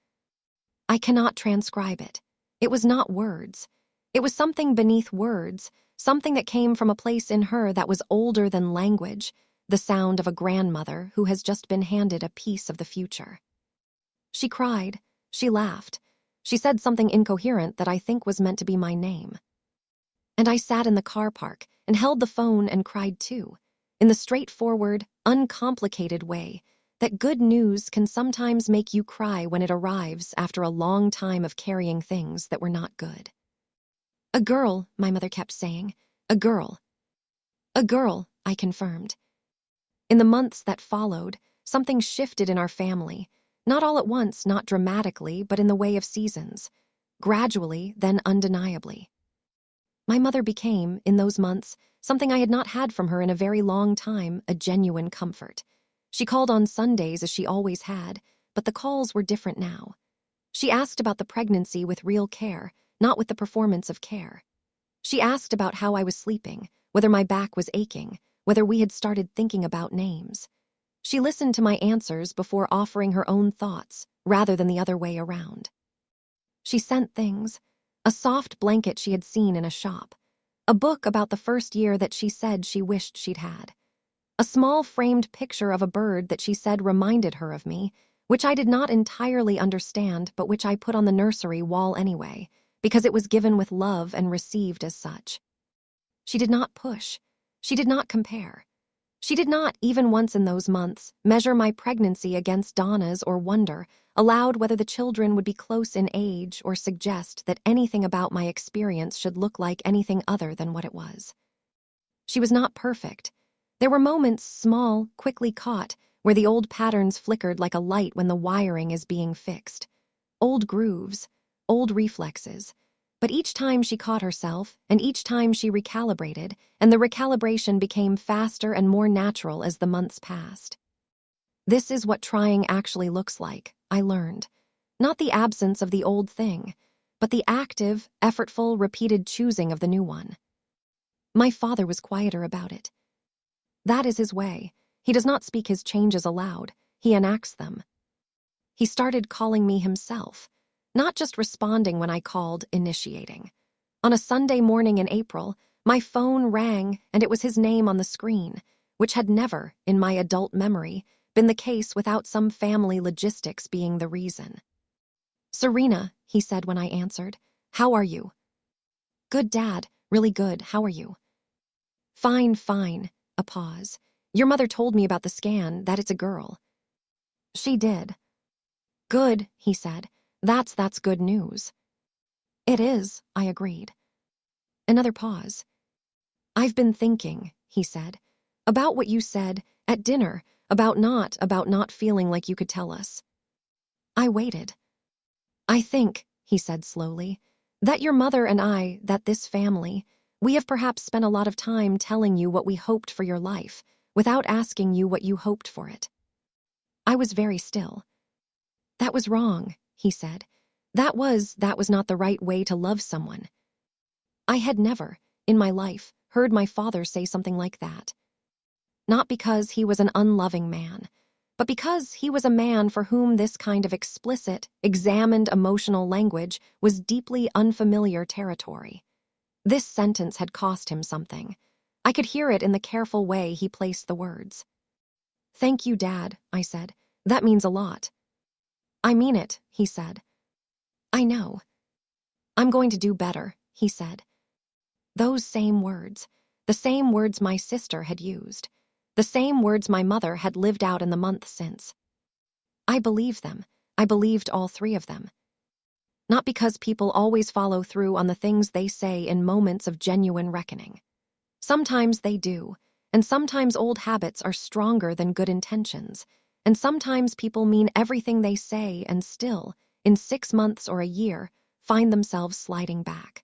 I cannot transcribe it. It was not words. It was something beneath words, something that came from a place in her that was older than language, the sound of a grandmother who has just been handed a piece of the future. She cried. She laughed. She said something incoherent that I think was meant to be my name. And I sat in the car park and held the phone and cried too, in the straightforward, uncomplicated way that good news can sometimes make you cry when it arrives after a long time of carrying things that were not good. "A girl," my mother kept saying. "A girl." "A girl," I confirmed. In the months that followed, something shifted in our family, not all at once, not dramatically, but in the way of seasons. Gradually, then undeniably. My mother became, in those months, something I had not had from her in a very long time, a genuine comfort. She called on Sundays as she always had, but the calls were different now. She asked about the pregnancy with real care, not with the performance of care. She asked about how I was sleeping, whether my back was aching, whether we had started thinking about names. She listened to my answers before offering her own thoughts, rather than the other way around. She sent things. A soft blanket she had seen in a shop. A book about the first year that she said she wished she'd had. A small framed picture of a bird that she said reminded her of me, which I did not entirely understand, but which I put on the nursery wall anyway, because it was given with love and received as such. She did not push. She did not compare. She did not, even once in those months, measure my pregnancy against Donna's or wonder, aloud, whether the children would be close in age or suggest that anything about my experience should look like anything other than what it was. She was not perfect. There were moments, small, quickly caught, where the old patterns flickered like a light when the wiring is being fixed. Old grooves, old reflexes. But each time she caught herself, and each time she recalibrated, and the recalibration became faster and more natural as the months passed. "This is what trying actually looks like," I learned. Not the absence of the old thing, but the active, effortful, repeated choosing of the new one. My father was quieter about it. That is his way. He does not speak his changes aloud. He enacts them. He started calling me himself, not just responding when I called, initiating. On a Sunday morning in April, my phone rang and it was his name on the screen, which had never, in my adult memory, been the case without some family logistics being the reason. "Serena," he said when I answered. "How are you?" "Good, Dad. Really good. How are you?" "Fine, fine." A pause. "Your mother told me about the scan, that it's a girl." "She did." "Good," he said. That's good news." "It is," I agreed. Another pause. "I've been thinking," he said, "about what you said at dinner, about not feeling like you could tell us." I waited. "I think," he said slowly, "that your mother and I, that this family, we have perhaps spent a lot of time telling you what we hoped for your life, without asking you what you hoped for it." I was very still. "That was wrong," he said. That was not the right way to love someone." I had never, in my life, heard my father say something like that. Not because he was an unloving man, but because he was a man for whom this kind of explicit, examined emotional language was deeply unfamiliar territory. This sentence had cost him something. I could hear it in the careful way he placed the words. "Thank you, Dad," I said. "That means a lot." "I mean it," he said. "I know." "I'm going to do better," he said. Those same words, the same words my sister had used, the same words my mother had lived out in the month since. I believed them. I believed all three of them. Not because people always follow through on the things they say in moments of genuine reckoning. Sometimes they do, and sometimes old habits are stronger than good intentions, and sometimes people mean everything they say and still, in 6 months or a year, find themselves sliding back.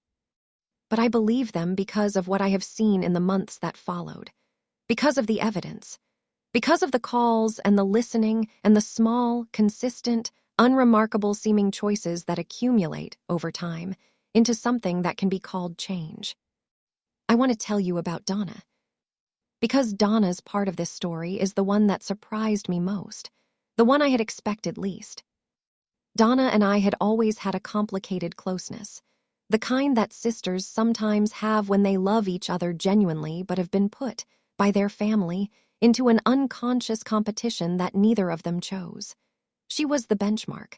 But I believe them because of what I have seen in the months that followed, because of the evidence, because of the calls and the listening and the small, consistent, unremarkable-seeming choices that accumulate, over time, into something that can be called change. I want to tell you about Donna. Because Donna's part of this story is the one that surprised me most, the one I had expected least. Donna and I had always had a complicated closeness, the kind that sisters sometimes have when they love each other genuinely but have been put, by their family, into an unconscious competition that neither of them chose. She was the benchmark.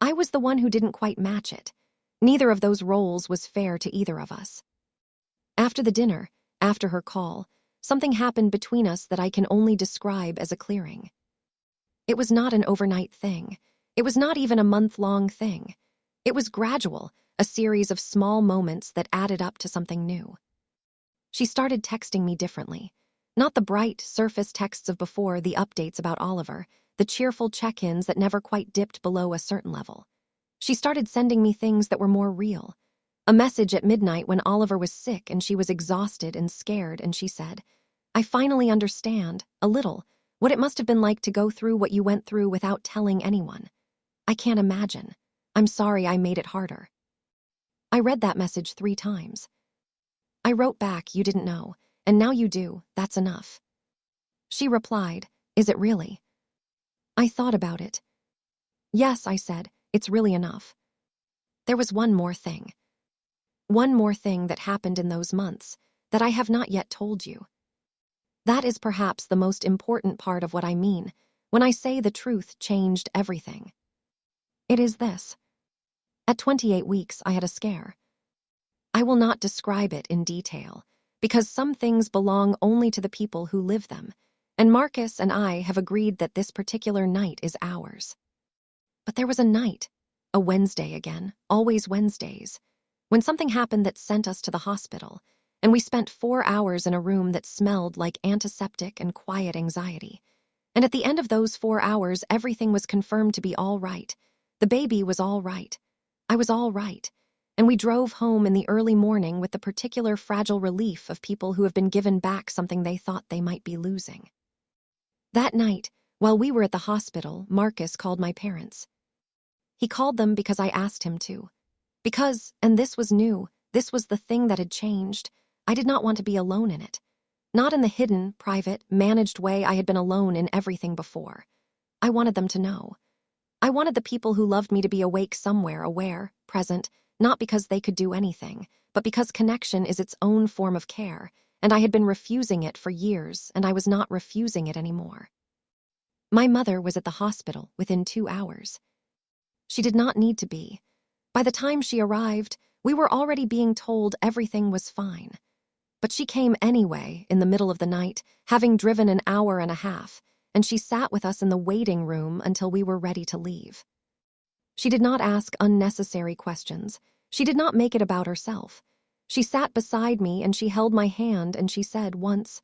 I was the one who didn't quite match it. Neither of those roles was fair to either of us. After the dinner, after her call, something happened between us that I can only describe as a clearing. It was not an overnight thing. It was not even a month-long thing. It was gradual, a series of small moments that added up to something new. She started texting me differently. Not the bright, surface texts of before, the updates about Oliver, the cheerful check-ins that never quite dipped below a certain level. She started sending me things that were more real. A message at midnight when Oliver was sick and she was exhausted and scared, and she said, "I finally understand, a little, what it must have been like to go through what you went through without telling anyone. I can't imagine. I'm sorry I made it harder." I read that message 3 times. I wrote back, "You didn't know, and now you do, that's enough." She replied, "Is it really?" I thought about it. "Yes," I said, "it's really enough." There was one more thing. One more thing that happened in those months that I have not yet told you. That is perhaps the most important part of what I mean when I say the truth changed everything. It is this. At 28 weeks, I had a scare. I will not describe it in detail, because some things belong only to the people who live them, and Marcus and I have agreed that this particular night is ours. But there was a night, a Wednesday again, always Wednesdays, when something happened that sent us to the hospital, and we spent 4 hours in a room that smelled like antiseptic and quiet anxiety. And at the end of those 4 hours, everything was confirmed to be all right. The baby was all right. I was all right. And we drove home in the early morning with the particular fragile relief of people who have been given back something they thought they might be losing. That night, while we were at the hospital, Marcus called my parents. He called them because I asked him to. Because, and this was new, this was the thing that had changed, I did not want to be alone in it. Not in the hidden, private, managed way I had been alone in everything before. I wanted them to know. I wanted the people who loved me to be awake somewhere, aware, present, not because they could do anything, but because connection is its own form of care, and I had been refusing it for years, and I was not refusing it anymore. My mother was at the hospital within 2 hours. She did not need to be. By the time she arrived, we were already being told everything was fine. But she came anyway in the middle of the night, having driven an hour and a half, and she sat with us in the waiting room until we were ready to leave. She did not ask unnecessary questions. She did not make it about herself. She sat beside me and she held my hand and she said once,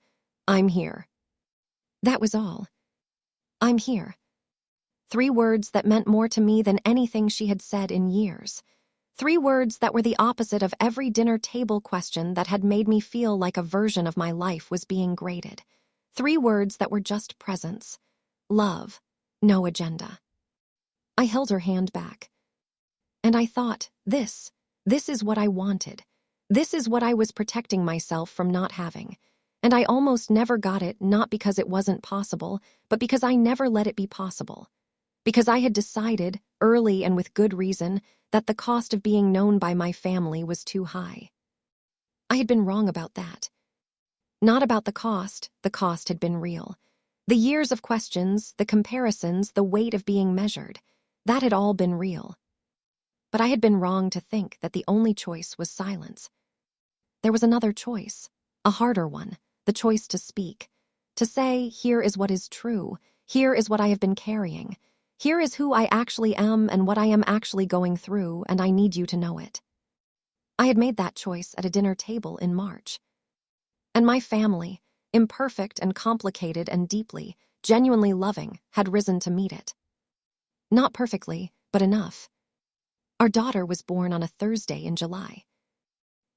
"I'm here." That was all. I'm here. 3 words that meant more to me than anything she had said in years. 3 words that were the opposite of every dinner table question that had made me feel like a version of my life was being graded. 3 words that were just presence. Love. No agenda. I held her hand back. And I thought, this is what I wanted. This is what I was protecting myself from not having. And I almost never got it, not because it wasn't possible, but because I never let it be possible. Because I had decided, early and with good reason, that the cost of being known by my family was too high. I had been wrong about that. Not about the cost had been real. The years of questions, the comparisons, the weight of being measured, that had all been real. But I had been wrong to think that the only choice was silence. There was another choice, a harder one, the choice to speak, to say, here is what is true, here is what I have been carrying, here is who I actually am and what I am actually going through, and I need you to know it. I had made that choice at a dinner table in March. And my family, imperfect and complicated and deeply, genuinely loving, had risen to meet it. Not perfectly, but enough. Our daughter was born on a Thursday in July.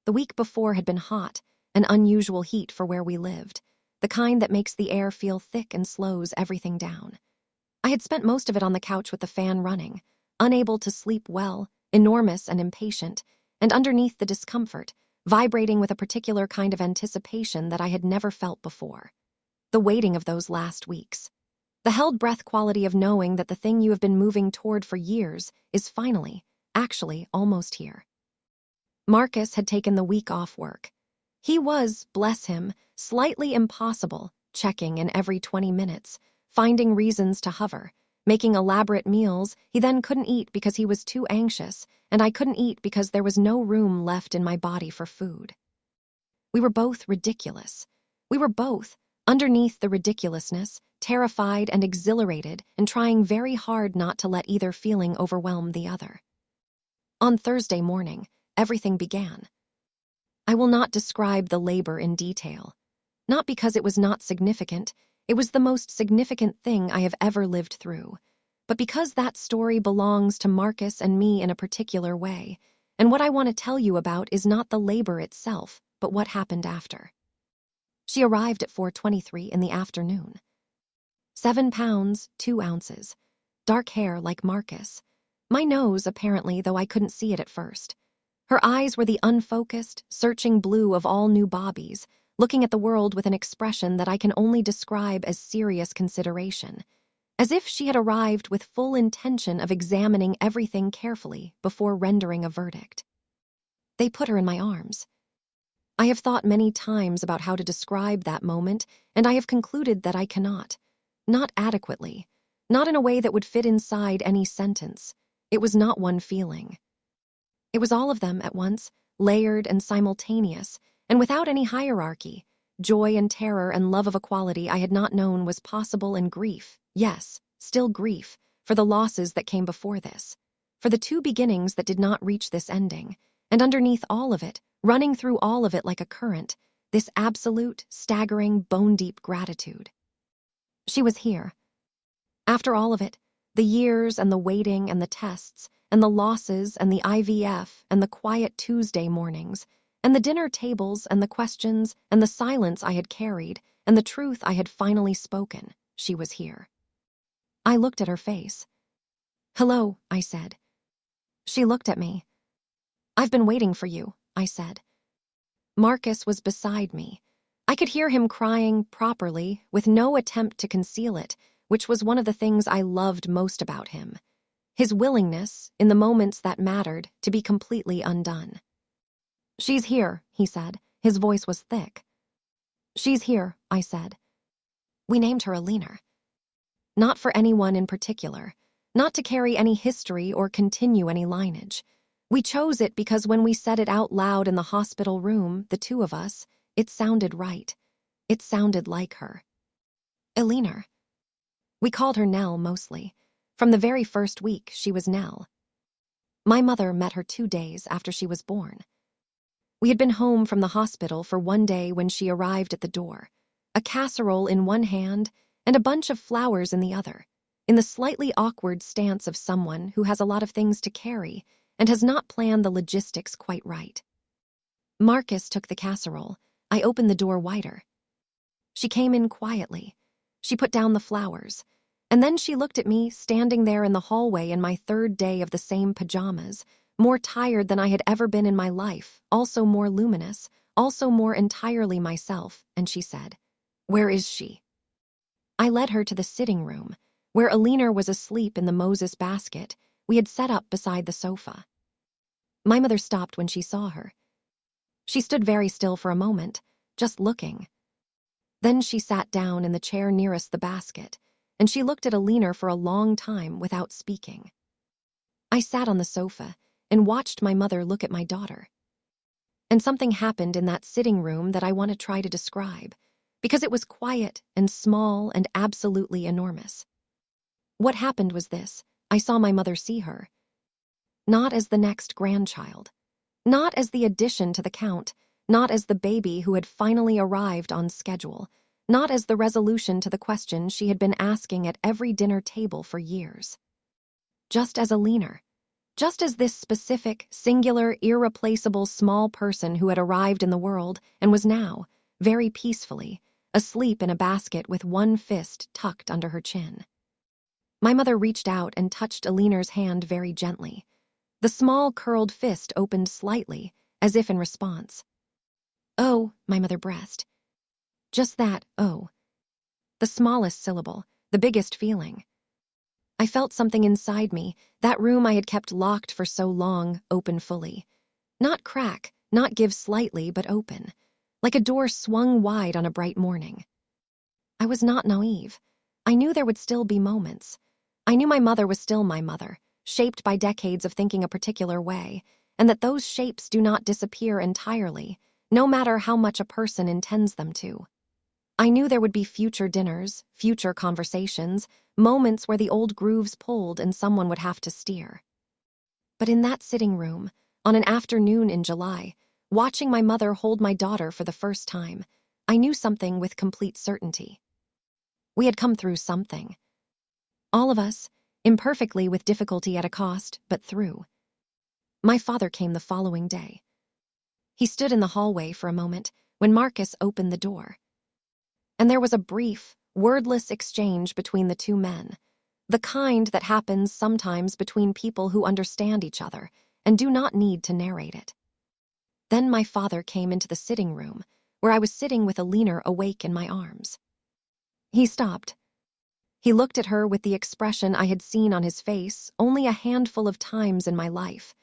The week before had been hot, an unusual heat for where we lived, the kind that makes the air feel thick and slows everything down. I had spent most of it on the couch with the fan running, unable to sleep well, enormous and impatient, and underneath the discomfort, vibrating with a particular kind of anticipation that I had never felt before. The waiting of those last weeks. The held breath quality of knowing that the thing you have been moving toward for years is finally, actually, almost here. Marcus had taken the week off work. He was, bless him, slightly impossible, checking in every 20 minutes, finding reasons to hover, making elaborate meals he then couldn't eat because he was too anxious, and I couldn't eat because there was no room left in my body for food. We were both ridiculous. We were both, underneath the ridiculousness, terrified and exhilarated and trying very hard not to let either feeling overwhelm the other. On Thursday morning, everything began. I will not describe the labor in detail. Not because it was not significant, it was the most significant thing I have ever lived through, but because that story belongs to Marcus and me in a particular way, and what I want to tell you about is not the labor itself, but what happened after. She arrived at 4:23 in the afternoon. 7 pounds, 2 ounces. Dark hair like Marcus. My nose, apparently, though I couldn't see it at first. Her eyes were the unfocused, searching blue of all new bobbies, looking at the world with an expression that I can only describe as serious consideration, as if she had arrived with full intention of examining everything carefully before rendering a verdict. They put her in my arms. I have thought many times about how to describe that moment, and I have concluded that I cannot. Not adequately. Not in a way that would fit inside any sentence. It was not one feeling. It was all of them at once, layered and simultaneous, and without any hierarchy. Joy and terror and love of a quality I had not known was possible, and grief, yes, still grief, for the losses that came before this, for the 2 beginnings that did not reach this ending, and underneath all of it, running through all of it like a current, this absolute, staggering, bone-deep gratitude. She was here. After all of it, the years and the waiting and the tests, and the losses and the IVF and the quiet Tuesday mornings, and the dinner tables and the questions and the silence I had carried and the truth I had finally spoken, she was here. I looked at her face. "Hello," I said. She looked at me. "I've been waiting for you," I said. Marcus was beside me. I could hear him crying properly, with no attempt to conceal it, which was one of the things I loved most about him. His willingness, in the moments that mattered, to be completely undone. "She's here," he said. His voice was thick. "She's here," I said. We named her Alina. Not for anyone in particular, not to carry any history or continue any lineage. We chose it because when we said it out loud in the hospital room, the two of us, it sounded right. It sounded like her. Alina. We called her Nell mostly. From the very first week, she was Nell. My mother met her 2 days after she was born. We had been home from the hospital for one day when she arrived at the door, a casserole in one hand and a bunch of flowers in the other, in the slightly awkward stance of someone who has a lot of things to carry and has not planned the logistics quite right. Marcus took the casserole. I opened the door wider. She came in quietly. She put down the flowers, and then she looked at me standing there in the hallway in my 3rd day of the same pajamas, more tired than I had ever been in my life, also more luminous, also more entirely myself, and she said, "Where is she?" I led her to the sitting room, where Alina was asleep in the Moses basket we had set up beside the sofa. My mother stopped when she saw her. She stood very still for a moment, just looking. Then she sat down in the chair nearest the basket, and she looked at Alina for a long time without speaking. I sat on the sofa and watched my mother look at my daughter. And something happened in that sitting room that I want to try to describe, because it was quiet and small and absolutely enormous. What happened was this: I saw my mother see her. Not as the next grandchild. Not as the addition to the count. Not as the baby who had finally arrived on schedule. Not as the resolution to the question she had been asking at every dinner table for years. Just as Alina. Just as this specific, singular, irreplaceable small person who had arrived in the world and was now, very peacefully, asleep in a basket with one fist tucked under her chin. My mother reached out and touched Alina's hand very gently. The small curled fist opened slightly, as if in response. "Oh," my mother breathed. Just that, "oh." The smallest syllable, the biggest feeling. I felt something inside me, that room I had kept locked for so long, open fully. Not crack, not give slightly, but open. Like a door swung wide on a bright morning. I was not naive. I knew there would still be moments. I knew my mother was still my mother, shaped by decades of thinking a particular way, and that those shapes do not disappear entirely, no matter how much a person intends them to. I knew there would be future dinners, future conversations, moments where the old grooves pulled and someone would have to steer. But in that sitting room, on an afternoon in July, watching my mother hold my daughter for the first time, I knew something with complete certainty. We had come through something. All of us, imperfectly with difficulty at a cost, but through. My father came the following day. He stood in the hallway for a moment when Marcus opened the door. And there was a brief, wordless exchange between the two men, the kind that happens sometimes between people who understand each other and do not need to narrate it. Then my father came into the sitting room, where I was sitting with Alina awake in my arms. He stopped. He looked at her with the expression I had seen on his face only a handful of times in my life,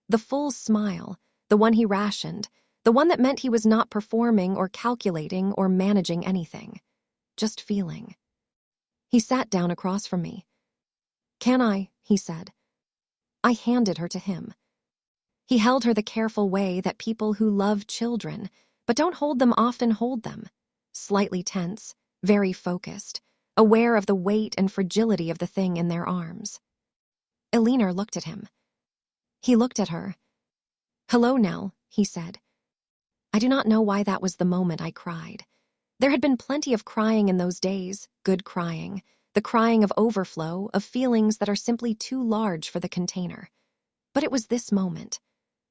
the full smile, the one he rationed, the one that meant he was not performing or calculating or managing anything, just feeling. He sat down across from me. "Can I?" he said. I handed her to him. He held her the careful way that people who love children, but don't hold them often hold them, slightly tense, very focused, aware of the weight and fragility of the thing in their arms. Alina looked at him. He looked at her. "Hello, Nell," he said. I do not know why that was the moment I cried. There had been plenty of crying in those days, good crying, the crying of overflow, of feelings that are simply too large for the container. But it was this moment.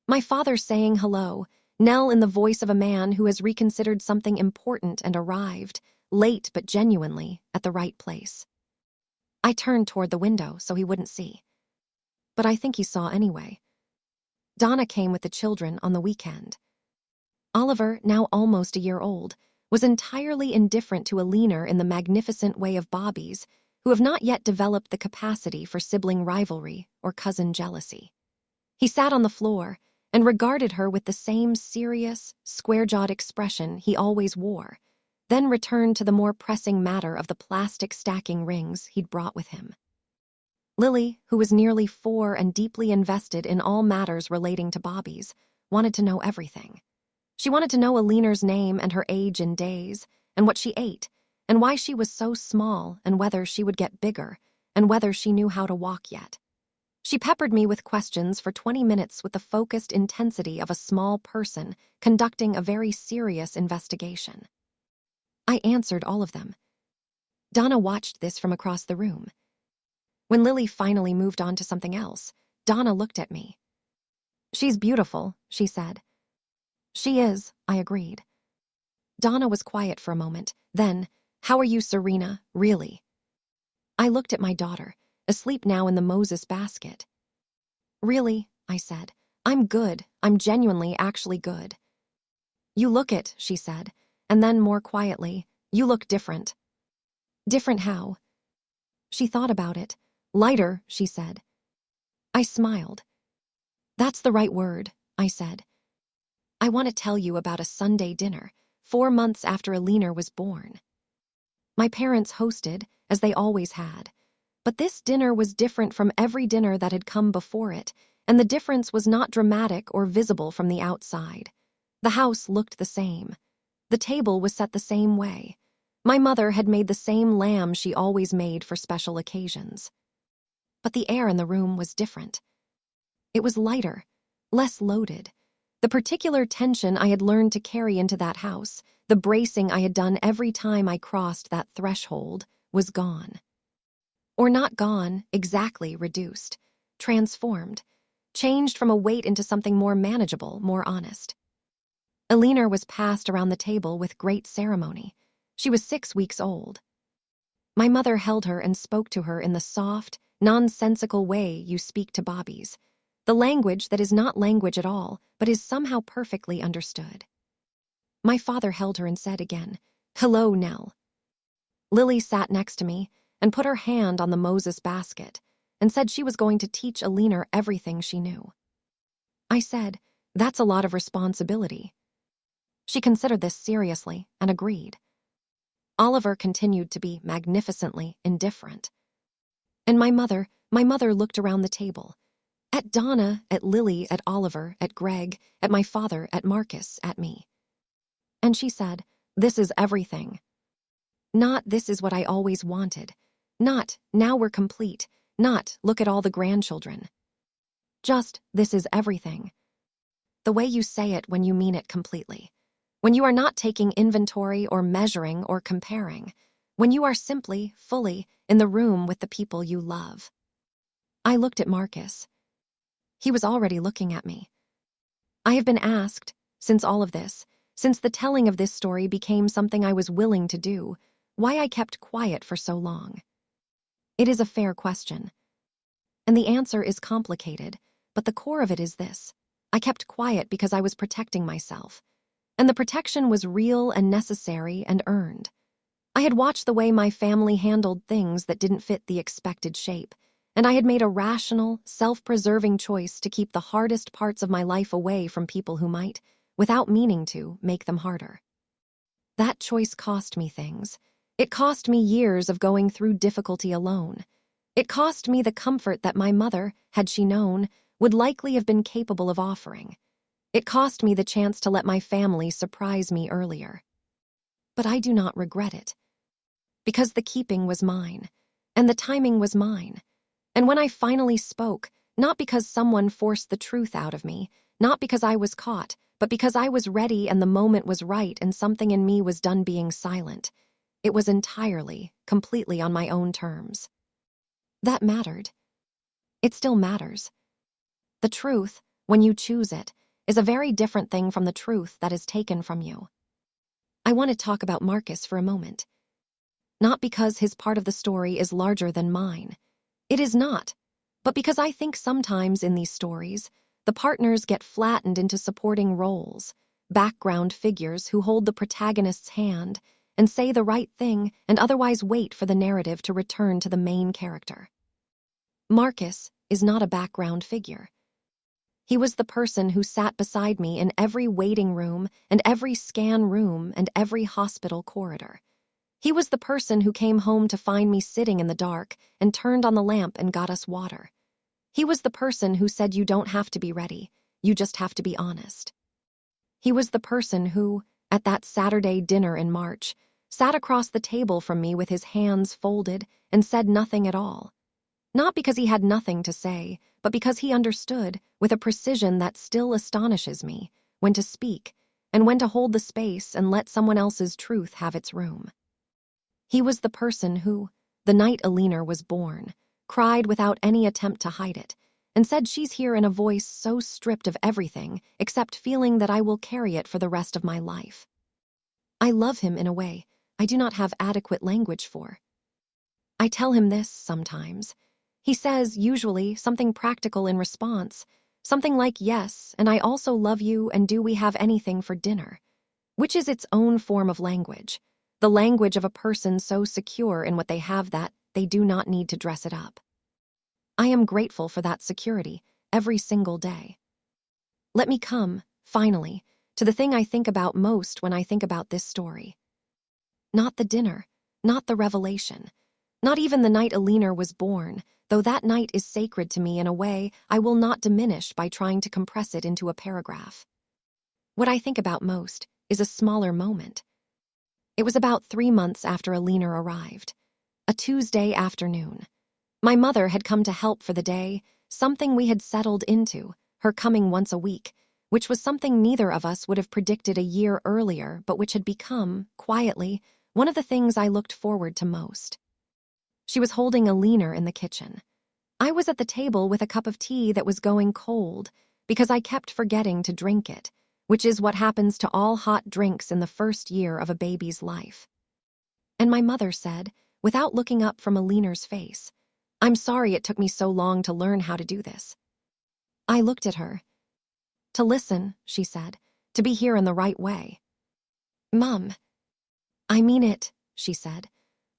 My father saying hello, Nell in the voice of a man who has reconsidered something important and arrived, late but genuinely, at the right place. I turned toward the window so he wouldn't see. But I think he saw anyway. Donna came with the children on the weekend. Oliver, now almost a year old, was entirely indifferent to a leaner in the magnificent way of Bobbies, who have not yet developed the capacity for sibling rivalry or cousin jealousy. He sat on the floor and regarded her with the same serious, square-jawed expression he always wore, then returned to the more pressing matter of the plastic stacking rings he'd brought with him. Lily, who was nearly 4 and deeply invested in all matters relating to Bobbies, wanted to know everything. She wanted to know Aliner's name and her age in days, and what she ate, and why she was so small, and whether she would get bigger, and whether she knew how to walk yet. She peppered me with questions for 20 minutes with the focused intensity of a small person conducting a very serious investigation. I answered all of them. Donna watched this from across the room. When Lily finally moved on to something else, Donna looked at me. "She's beautiful," she said. "She is," I agreed. Donna was quiet for a moment. Then, "How are you, Serena, really?" I looked at my daughter, asleep now in the Moses basket. "Really," I said, "I'm good. I'm genuinely actually good." "You look it," she said, and then more quietly, "You look different." "Different how?" She thought about it. "Lighter," she said. I smiled. "That's the right word," I said. "I want to tell you about a Sunday dinner, 4 months after Alina was born. My parents hosted, as they always had. But this dinner was different from every dinner that had come before it, and the difference was not dramatic or visible from the outside. The house looked the same. The table was set the same way. My mother had made the same lamb she always made for special occasions. But the air in the room was different. It was lighter, less loaded. The particular tension I had learned to carry into that house, the bracing I had done every time I crossed that threshold, was gone. Or not gone, exactly reduced, transformed, changed from a weight into something more manageable, more honest. Alina was passed around the table with great ceremony. She was 6 weeks old. My mother held her and spoke to her in the soft, nonsensical way you speak to Bobbies, the language that is not language at all, but is somehow perfectly understood. My father held her and said again, "Hello, Nell." Lily sat next to me and put her hand on the Moses basket and said she was going to teach Alina everything she knew. I said, "That's a lot of responsibility." She considered this seriously and agreed. Oliver continued to be magnificently indifferent. And my mother looked around the table. At Donna, at Lily, at Oliver, at Greg, at my father, at Marcus, at me. And she said, "This is everything. Not, this is what I always wanted. Not, now we're complete. Not, look at all the grandchildren. Just, this is everything." The way you say it when you mean it completely. When you are not taking inventory or measuring or comparing. When you are simply, fully, in the room with the people you love. I looked at Marcus. He was already looking at me. I have been asked, since all of this, since the telling of this story became something I was willing to do, why I kept quiet for so long. It is a fair question. And the answer is complicated, but the core of it is this. I kept quiet because I was protecting myself. And the protection was real and necessary and earned. I had watched the way my family handled things that didn't fit the expected shape, and I had made a rational, self-preserving choice to keep the hardest parts of my life away from people who might, without meaning to, make them harder. That choice cost me things. It cost me years of going through difficulty alone. It cost me the comfort that my mother, had she known, would likely have been capable of offering. It cost me the chance to let my family surprise me earlier. But I do not regret it. Because the keeping was mine, and the timing was mine. And when I finally spoke, not because someone forced the truth out of me, not because I was caught, but because I was ready and the moment was right and something in me was done being silent, it was entirely, completely on my own terms. That mattered. It still matters. The truth, when you choose it, is a very different thing from the truth that is taken from you. I want to talk about Marcus for a moment. Not because his part of the story is larger than mine. It is not. But because I think sometimes in these stories, The partners get flattened into supporting roles, background figures who hold the protagonist's hand and say the right thing and otherwise wait for the narrative to return to the main character. Marcus is not a background figure. He was the person who sat beside me in every waiting room and every scan room and every hospital corridor. He was the person who came home to find me sitting in the dark and turned on the lamp and got us water. He was the person who said you don't have to be ready, you just have to be honest. He was the person who, at that Saturday dinner in March, sat across the table from me with his hands folded and said nothing at all. Not because he had nothing to say, but because he understood, with a precision that still astonishes me, when to speak and when to hold the space and let someone else's truth have its room. He was the person who, the night Alina was born, cried without any attempt to hide it, and said she's here in a voice so stripped of everything except feeling that I will carry it for the rest of my life. I love him in a way I do not have adequate language for. I tell him this sometimes. He says, usually, something practical in response, something like, yes, and I also love you, and do we have anything for dinner? Which is its own form of language, the language of a person so secure in what they have that they do not need to dress it up. I am grateful for that security every single day. Let me come, finally, to the thing I think about most when I think about this story. Not the dinner, not the revelation, not even the night Alina was born, though that night is sacred to me in a way I will not diminish by trying to compress it into a paragraph. What I think about most is a smaller moment. It was about 3 months after Alina arrived, a Tuesday afternoon. My mother had come to help for the day, something we had settled into, her coming once a week, which was something neither of us would have predicted a year earlier, but which had become, quietly, one of the things I looked forward to most. She was holding Alina in the kitchen. I was at the table with a cup of tea that was going cold because I kept forgetting to drink it, which is what happens to all hot drinks in the first year of a baby's life. And my mother said, without looking up from Alina's face, "I'm sorry it took me so long to learn how to do this." I looked at her. "To listen," she said, "to be here in the right way." "Mum." "I mean it," she said.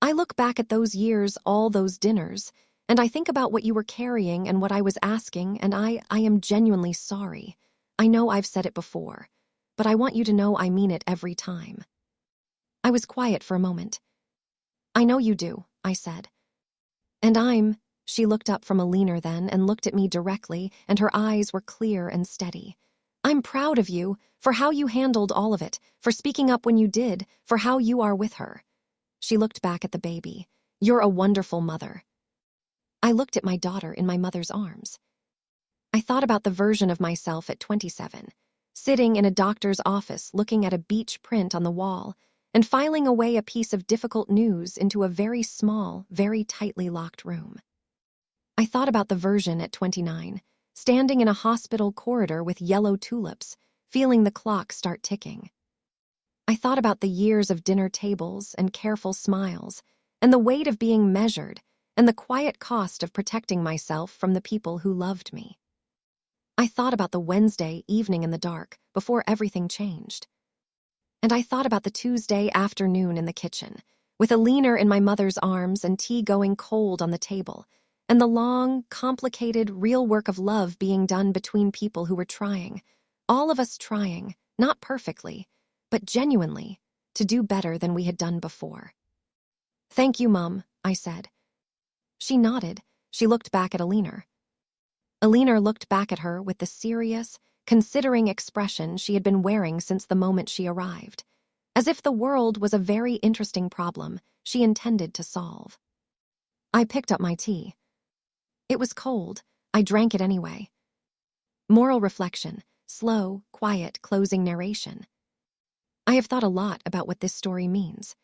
"I look back at those years, all those dinners, and I think about what you were carrying and what I was asking, and I am genuinely sorry. I know I've said it before, but I want you to know I mean it every time." I was quiet for a moment. "I know you do," I said. "And she looked up from Alina then and looked at me directly, and her eyes were clear and steady. "I'm proud of you, for how you handled all of it, for speaking up when you did, for how you are with her." She looked back at the baby. "You're a wonderful mother." I looked at my daughter in my mother's arms. I thought about the version of myself at 27, sitting in a doctor's office looking at a beach print on the wall and filing away a piece of difficult news into a very small, very tightly locked room. I thought about the version at 29, standing in a hospital corridor with yellow tulips, feeling the clock start ticking. I thought about the years of dinner tables and careful smiles, and the weight of being measured, and the quiet cost of protecting myself from the people who loved me. I thought about the Wednesday evening in the dark, before everything changed. And I thought about the Tuesday afternoon in the kitchen, with Alina in my mother's arms and tea going cold on the table, and the long, complicated, real work of love being done between people who were trying, all of us trying, not perfectly, but genuinely, to do better than we had done before. "Thank you, Mum," I said. She nodded. She looked back at Alina. Alina looked back at her with the serious, considering expression she had been wearing since the moment she arrived, as if the world was a very interesting problem she intended to solve. I picked up my tea. It was cold. I drank it anyway. Moral reflection, slow, quiet, closing narration. I have thought a lot about what this story means.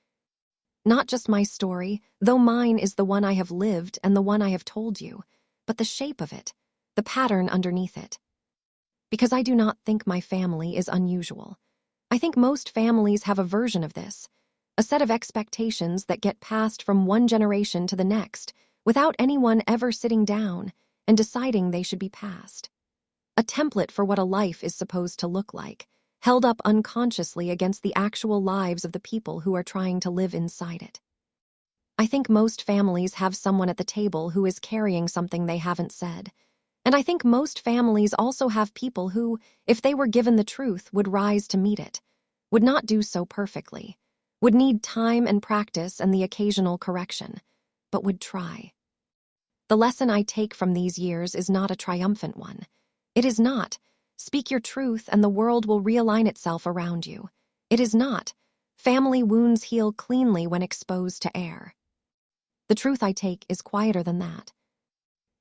Not just my story, though mine is the one I have lived and the one I have told you, but the shape of it, the pattern underneath it. Because I do not think my family is unusual. I think most families have a version of this, a set of expectations that get passed from one generation to the next, without anyone ever sitting down and deciding they should be passed. a template for what a life is supposed to look like, held up unconsciously against the actual lives of the people who are trying to live inside it. I think most families have someone at the table who is carrying something they haven't said. And I think most families also have people who, if they were given the truth, would rise to meet it, would not do so perfectly, would need time and practice and the occasional correction, but would try. The lesson I take from these years is not a triumphant one. It is not, speak your truth and the world will realign itself around you. It is not, family wounds heal cleanly when exposed to air. The truth I take is quieter than that.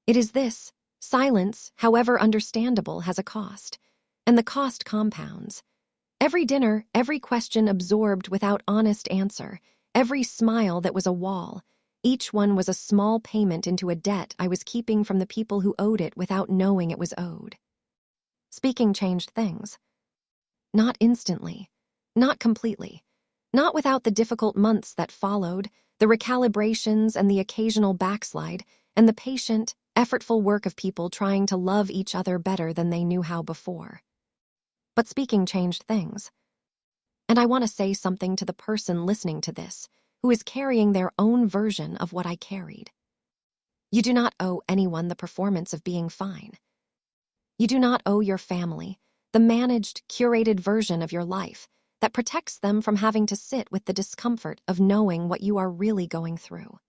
It is this: silence, however understandable, has a cost, and the cost compounds. Every dinner, every question absorbed without honest answer, every smile that was a wall, each one was a small payment into a debt I was keeping from the people who owed it without knowing it was owed. Speaking changed things. Not instantly, not completely, not without the difficult months that followed, the recalibrations and the occasional backslide, and the patient, effortful work of people trying to love each other better than they knew how before. But speaking changed things. And I want to say something to the person listening to this, who is carrying their own version of what I carried. You do not owe anyone the performance of being fine. You do not owe your family the managed, curated version of your life that protects them from having to sit with the discomfort of knowing what you are really going through.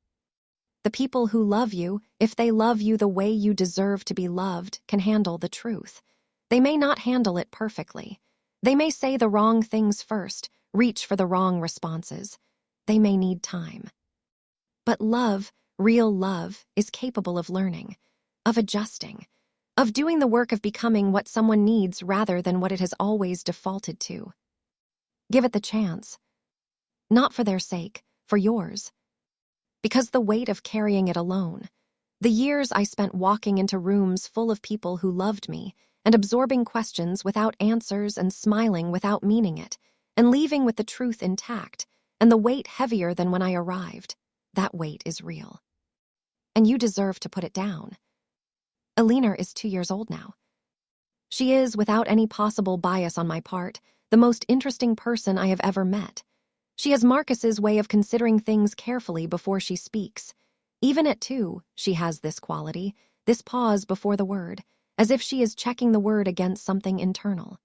The people who love you, if they love you the way you deserve to be loved, can handle the truth. They may not handle it perfectly. They may say the wrong things first, reach for the wrong responses. They may need time. But love, real love, is capable of learning, of adjusting, of doing the work of becoming what someone needs rather than what it has always defaulted to. Give it the chance. Not for their sake, for yours. Because the weight of carrying it alone, the years I spent walking into rooms full of people who loved me and absorbing questions without answers and smiling without meaning it, and leaving with the truth intact, and the weight heavier than when I arrived, that weight is real. And you deserve to put it down. Alina is 2 years old now. She is, without any possible bias on my part, the most interesting person I have ever met. She has Marcus's way of considering things carefully before she speaks. Even at 2, she has this quality, this pause before the word, as if she is checking the word against something internal.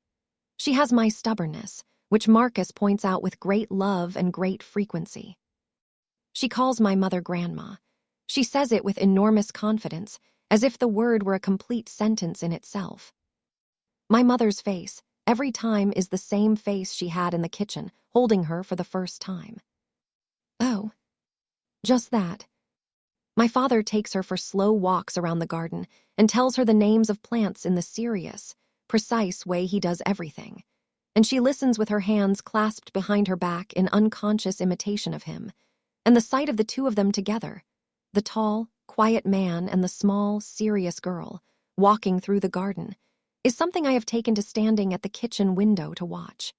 She has my stubbornness, which Marcus points out with great love and great frequency. She calls my mother Grandma. She says it with enormous confidence, as if the word were a complete sentence in itself. My mother's face, every time, is the same face she had in the kitchen, holding her for the first time. Oh, just that. My father takes her for slow walks around the garden and tells her the names of plants in the serious, precise way he does everything. And she listens with her hands clasped behind her back in unconscious imitation of him. And the sight of the two of them together, the tall, quiet man and the small, serious girl, walking through the garden, is something I have taken to standing at the kitchen window to watch.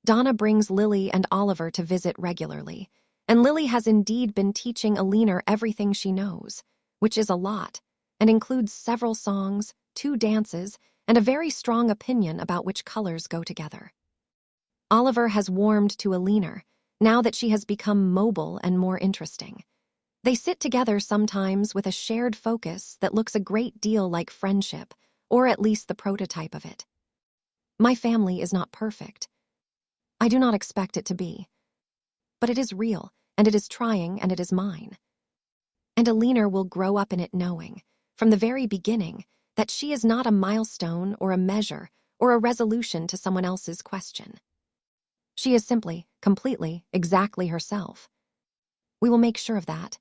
Donna brings Lily and Oliver to visit regularly, and Lily has indeed been teaching Alina everything she knows, which is a lot, and includes several songs, 2 dances, and a very strong opinion about which colors go together. Oliver has warmed to Alina, now that she has become mobile and more interesting. They sit together sometimes with a shared focus that looks a great deal like friendship, or at least the prototype of it. My family is not perfect. I do not expect it to be. But it is real, and it is trying, and it is mine. And Alina will grow up in it knowing, from the very beginning, that she is not a milestone or a measure or a resolution to someone else's question. She is simply, completely, exactly herself. We will make sure of that.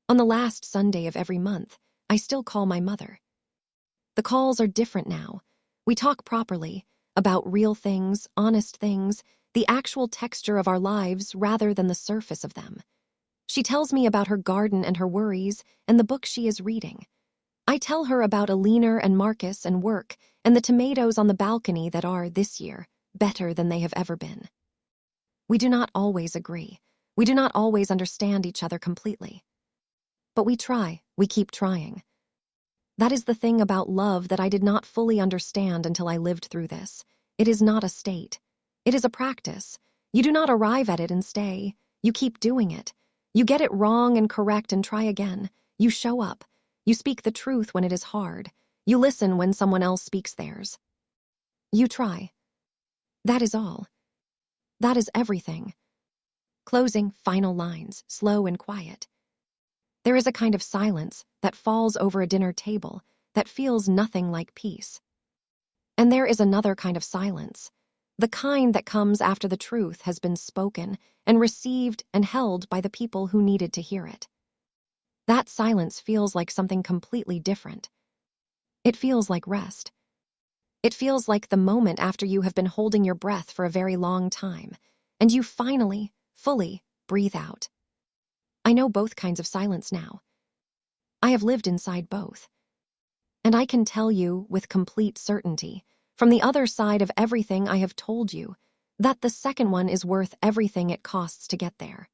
On the last Sunday of every month, I still call my mother. The calls are different now. We talk properly, about real things, honest things, the actual texture of our lives rather than the surface of them. She tells me about her garden and her worries and the book she is reading. I tell her about Alina and Marcus and work and the tomatoes on the balcony that are, this year, better than they have ever been. We do not always agree. We do not always understand each other completely. But we try, we keep trying. That is the thing about love that I did not fully understand until I lived through this. It is not a state. It is a practice. You do not arrive at it and stay. You keep doing it. You get it wrong and correct and try again. You show up. You speak the truth when it is hard. You listen when someone else speaks theirs. You try. That is all. That is everything. Closing, final lines, slow and quiet. There is a kind of silence that falls over a dinner table that feels nothing like peace. And there is another kind of silence, the kind that comes after the truth has been spoken and received and held by the people who needed to hear it. That silence feels like something completely different. It feels like rest. It feels like the moment after you have been holding your breath for a very long time, and you finally, fully breathe out. I know both kinds of silence now. I have lived inside both. And I can tell you with complete certainty, from the other side of everything I have told you, that the second one is worth everything it costs to get there.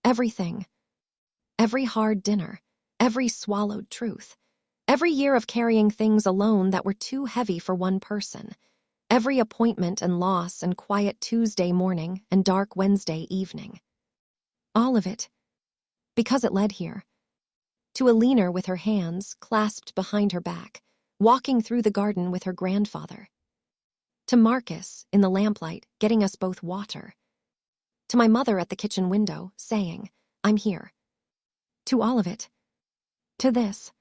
Everything. Every hard dinner. Every swallowed truth. Every year of carrying things alone that were too heavy for one person. Every appointment and loss and quiet Tuesday morning and dark Wednesday evening. All of it. Because it led here. To Alina with her hands clasped behind her back, walking through the garden with her grandfather. To Marcus, in the lamplight, getting us both water. To my mother at the kitchen window, saying, "I'm here." To all of it. To this.